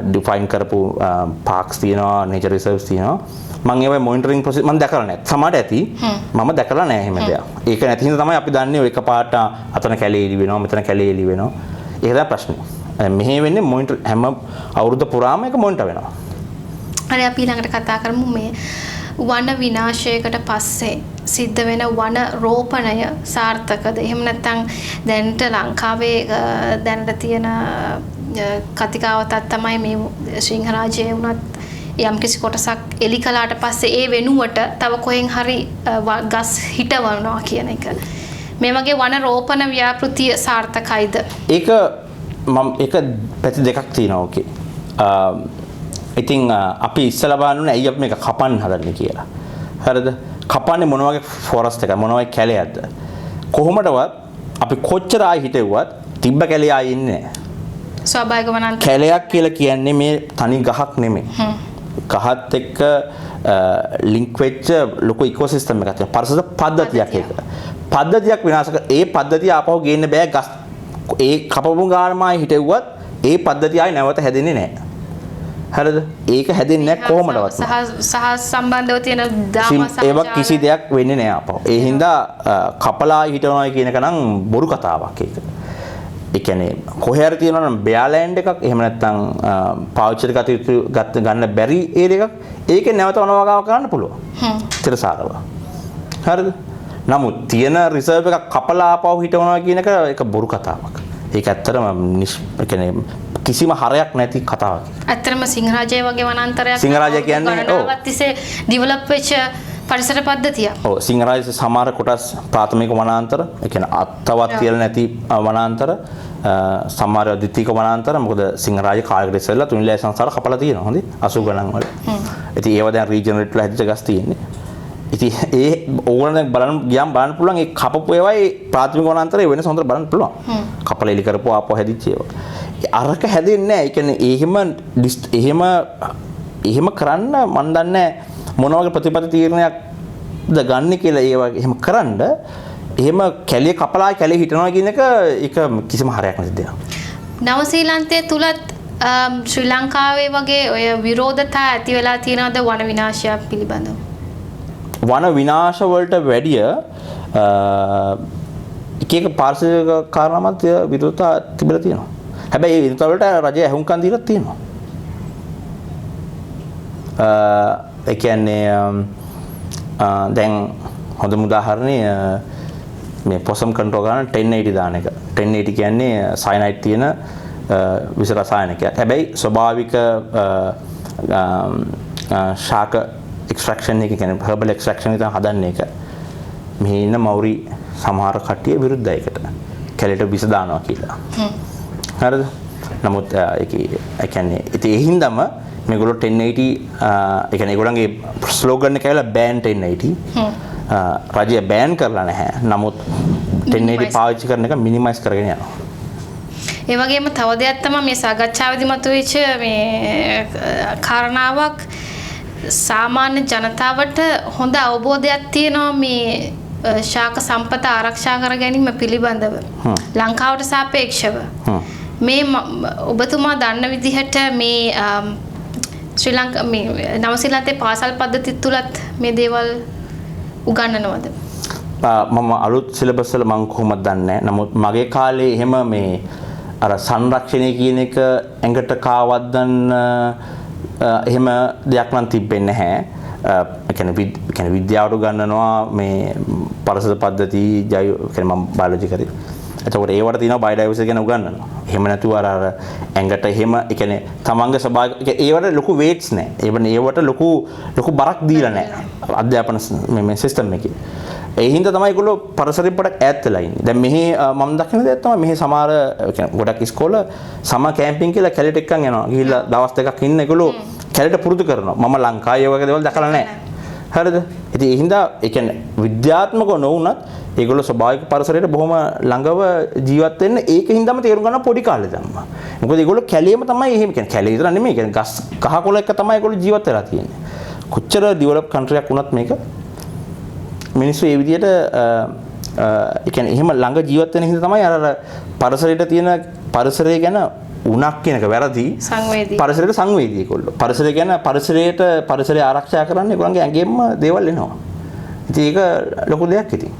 ඩිෆයින් කරපු පාක්ස් තියෙනවා, නේචර් රිසර්ව්ස් තියෙනවා. මම ඒවයි මොනිටරින් ප්‍රොසෙස් මම දැකලා නැහැ. සමහරට ඇති. මම දැකලා නැහැ එහෙම දෙයක්. ඒක නැති හින්දා තමයි අපි දන්නේ ඔය එකපාරට අතන කැලේ එලි වෙනවා, මෙතන කැලේ එලි වෙනවා. ඒක තමයි ප්‍රශ්නේ. මෙහෙ වෙන්නේ මොනිටර් හැම අවුරුද්ද පුරාම ඒක මොනිටර් වෙනවා. හරි අපි ඊළඟට කතා කරමු මේ වන විනාශයකට පස්සේ සිද්ධ වෙන වන රෝපණය සාර්ථකද? එහෙම නැත්නම් දැනට ලංකාවේ දැනට තියෙන කතිකාවතක් තමයි මේ සිංහරාජයේ වුණත් යම්කිසි කොටසක් එලි කලාට පස්සේ ඒ වෙනුවට තව කොහෙන් හරි ගස් හිටවනවා කියන එක. මේ වගේ වන රෝපණ ව්‍යාපෘතිය සාර්ථකයිද? ඒක පැති දෙකක් තියෙනවා. ඕකේ. ඉතින් අපි ඉස්සලා බලන්නේ ඇයි අපි මේක කපන්න හදන්නේ කියලා. හරිද? කපන්නේ මොන වගේ ෆොරස්ට් එකක් මොන වගේ කැලයක්ද? කොහොමදවත් අපි කොච්චර ආයි හිටෙව්වත් තිබ්බ කැලේ ආයි ඉන්නේ නැහැ. ස්වාභාවික වනාන්තර කැලයක් කියලා කියන්නේ මේ තනි ගහක් නෙමෙයි. ගහත් එක්ක ලින්ක් වෙච්ච ලොකු ඉකෝසිස්ටම් එකක් තියෙනවා. පරිසර පද්ධතියක් ඒක. පද්ධතියක් විනාශ කර ඒ පද්ධතිය ආපහු ගේන්න බෑ ගස් ඒ කපපු ගානමයි හිටෙව්වත් ඒ පද්ධතිය ආයි නැවත හැදෙන්නේ නැහැ. හරිද? ඒක හැදෙන්නේ නැහැ කොහොමදවත්. සහ සම්බන්ධව තියෙන දාමසහජ ඒවා කිසි දෙයක් වෙන්නේ නැහැ ආපහු. ඒ හින්දා කපලා හිටවනවා කියන එක නම් බොරු කතාවක් ඒක. ඒ කියන්නේ කොහේ හරි තියෙනවා නම් බෙයාලෑන්ඩ් එකක් එහෙම නැත්නම් පාවිච්චියට ගන්න බැරි ඒරියා එකක් ඒකේ නැවත වනවාගාව කරන්න පුළුවන්. තිරසාරව. හරිද? නමුත් තියෙන රිසර්ව් එකක් කපලා ආපහු හිටවනවා කියන එක ඒක බොරු කතාවක්. ඒක ඇත්තටම ඒ කියන්නේ කිසිම හරයක් නැති කතාවක්. ඇත්තටම සිංහරාජය වගේ වනාන්තරයක් සිංහරාජය කියන්නේ ඔව් තිස්සේ ඩෙවලොප් වෙච්ච පරිසර පද්ධතිය. ඔව් සිංහරාජය සමහර කොටස් ප්‍රාථමික වනාන්තර, ඒ කියන්නේ අත්වත් කියලා නැති වනාන්තර, සමහර ද්විතීයික වනාන්තර. මොකද සිංහරාජය කාලයකට ඉස්සෙල්ලා තුනිලෑ සංසාර කපලා තියෙනවා. හොඳේ 80 ගණන් වල. ඉතින් ඒවා දැන් රීජනරේට් වෙලා හැදිච්ච ගස් තියෙන්නේ. ඉතින් ඒ ඕගොල්ලෝ බලන්න පුළුවන් ඒ කපපු ඒවායි ප්‍රාථමික වනාන්තරේ වෙනස හොඳට බලන්න පුළුවන්. කපලා එලි කරපුව ආපහු හැදිච්ච ඒවා. අරක හැදෙන්නේ නැහැ. ඒ කියන්නේ එහෙම කරන්න මන් දන්නේ මොන වගේ ප්‍රතිපත්ති තීරණයක්ද ගන්න කියලා ඒවා එහෙම කරන්න එහෙම කැලිය කපලා කැලිය හිටනවා කියන එක ඒක කිසිම හරයක් නැති දෙයක්. නවසීලන්තයේ තුලත් ශ්‍රී ලංකාවේ වගේ ඔය විරෝධතා ඇති වෙලා තියෙනවද වන විනාශය පිළිබඳව? වන විනාශ වලට වැඩිය එක පාරිසරික කාරණාමත් විරෝධතා තිබිලා තියෙනවා. හැබැයි ඒ විරෝධතා වලට රජය ඇහුම්කන් දීලා තියෙනවා. ඒ කියන්නේ දැන් හොඳම උදාහරණේ මේ පොසම් කන්ට්‍රෝල් කරන 1080 දාන එක. 1080 කියන්නේ සයනයිඩ් තියෙන විස රසායනිකයක්. හැබැයි ස්වභාවික ශාක එක්ස්ට්‍රැක්ෂන් එක කියන්නේ හර්බල් එක්ස්ට්‍රැක්ෂන් එක හදන්නේ එක. මෙහි ඉන්න මවුරි සමහර කට්ටිය විරුද්ධයි ඒකට. කැලේට විස දානවා කියලා. හරිද? නමුත් ඒ කියන්නේ ඉතින් ඒ හින්දාම මේගොල්ලෝ 1080 ඒ කියන්නේ ඒගොල්ලන්ගේ ස්ලෝගන් එක කියලා බෑන් 1080. රජය බෑන් කරලා නැහැ. නමුත් 1080 පාවිච්චි කරන එක මිනිමයිස් කරගෙන යනවා. ඒ වගේම තව දෙයක් තමයි මේ සාකච්ඡාවේදී මතුවෙච්ච මේ කාරණාවක් සාමාන්‍ය ජනතාවට හොඳ අවබෝධයක් තියෙනවා මේ ශාක සම්පත ආරක්ෂා කර ගැනීම පිළිබඳව. ලංකාවට සාපේක්ෂව. මේ ඔබතුමා දන්න විදිහට මේ ශ්‍රී ලංකා මේ නවසීලන්තේ පාසල් පද්ධතිය තුලත් මේ දේවල් උගන්වනවද? මම අලුත් සිලබස් වල මම කොහොමද දන්නේ. නමුත් මගේ කාලේ එහෙම මේ අර සංරක්ෂණය කියන එක ඇඟට කාවද්දන්න එහෙම දෙයක් නම් තිබෙන්නේ නැහැ. ඒ කියන්නේ විද්‍යාවට උගන්වනවා මේ පරිසර පද්ධති ජෛව කියන්නේ මම බයොලොජි කරේ. එතකොට ඒවට තියෙනවා බයෝඩයිවර්සිටි ගැන උගන්වනවා. එහෙම නැතුව අර ඇඟට එහෙම ඒ කියන්නේ තමන්ගේ ස්වභාවික ඒවට ලොකු වේට්ස් නැහැ. ඒවට ලොකු බරක් දීලා නැහැ. අධ්‍යාපන මේ සිස්ටම් එකේ. ඒ හින්දා තමයි ඒගොල්ලෝ පරිසරයෙන් පොඩක් ඈත් වෙලා ඉන්නේ. දැන් මෙහි මම දකින දේ තමයි මෙහි සමහර ගොඩක් ඉස්කෝල සම කැම්පින් කියලා කැලේට එක්කන් යනවා. ගිහිල්ලා දවස් දෙකක් ඉන්න ඒගොල්ලෝ කැලේට පුරුදු කරනවා. මම ලංකාවේ වගේ දේවල් දැකලා නැහැ. හරිද? ඉතින් ඒ හින්දා ඒ කියන්නේ විද්‍යාත්මකව නොවුනත් ඒගොල්ලෝ ස්වභාවික පරිසරයට බොහොම ළඟව ජීවත් වෙන්න ඒක හින්දාම තේරුම් ගන්න පොඩි කාලේ දැම්මා. මොකද ඒගොල්ලෝ කැලේම තමයි එහෙම කියන්නේ කැලේ විතර නෙමෙයි කියන්නේ ගස් කහකොළ එක තමයි ඒගොල්ලෝ ජීවත් වෙලා තියෙන්නේ. කොච්චර ඩෙවලොප් කන්ට්‍රියක් වුණත් මේක මිනිස්සු ඒ විදිහට ඒ කියන්නේ එහෙම ළඟ ජීවත් වෙන හින්දා තමයි අර පරිසරයට තියෙන පරිසරය ගැන උණක් කියන එක වැරදි. සංවේදී. පරිසරයට සංවේදී ඒගොල්ලෝ. පරිසරය ගැන පරිසරය ආරක්ෂා කරන්න ඒගොල්ලන්ගේ ඇඟෙන්ම දේවල් එනවා. ඉතින් ඒක ලොකු දෙයක් ඉතින්.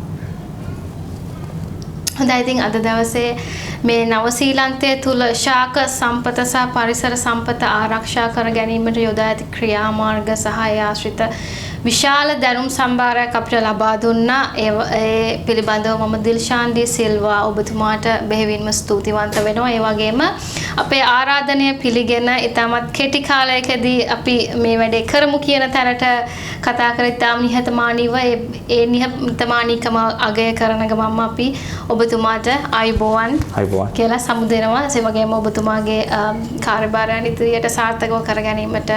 හොඳයි ඉතින් අද දවසේ මේ නවසීලන්තය තුල ශාක සම්පත සහ පරිසර සම්පත ආරක්ෂා කර ගැනීමට යොදා ඇති ක්‍රියාමාර්ග සහ ඒ ආශ්‍රිත විශාල දැනුම් සම්භාරයක් අපිට ලබා දුන්නා. ඒ පිළිබඳව මම දිල්ෂාන් ඩී සිල්වා ඔබතුමාට බෙහෙවින්ම ස්තුතිවන්ත වෙනවා. ඒ වගේම අපේ ආරාධනය පිළිගෙන ඉතාමත් කෙටි කාලයකදී අපි මේ වැඩේ කරමු කියන තැනට කතා කර ඉතාම නිහතමානීව ඒ නිහතමානීකම අගය කරන ගමන්ම අපි ඔබතුමාට ආයුබෝවන් කියලා සමුදෙනවා. ඒ වගේම ඔබතුමාගේ කාර්යභාරයන් ඉදිරියට සාර්ථකව කර ගැනීමට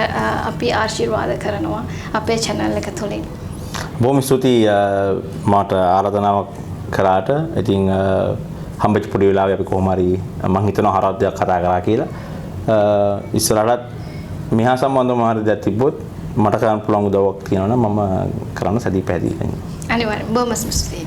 අපි ආශිර්වාද කරනවා අපේ channel එක තුලින්. බොහොම ස්තුතියි මට ආරාධනාවක් කරාට. ඉතින් හම්බෙච්ච පොඩි වෙලාවේ අපි කොහොම හරි මම හිතනවා හරවත් දෙයක් කතා කරා කියලා. ඉස්සරහට මෙහා සම්බන්ධව මාර්ග දෙයක් තිබ්බොත් මට කරන්න පුළුවන් උදව්වක් තියෙනවා නම් මම කරන්න සැදී පැහැදිලි වෙනවා. අනිවාර්යෙන් බොහොම ස්තුතියි.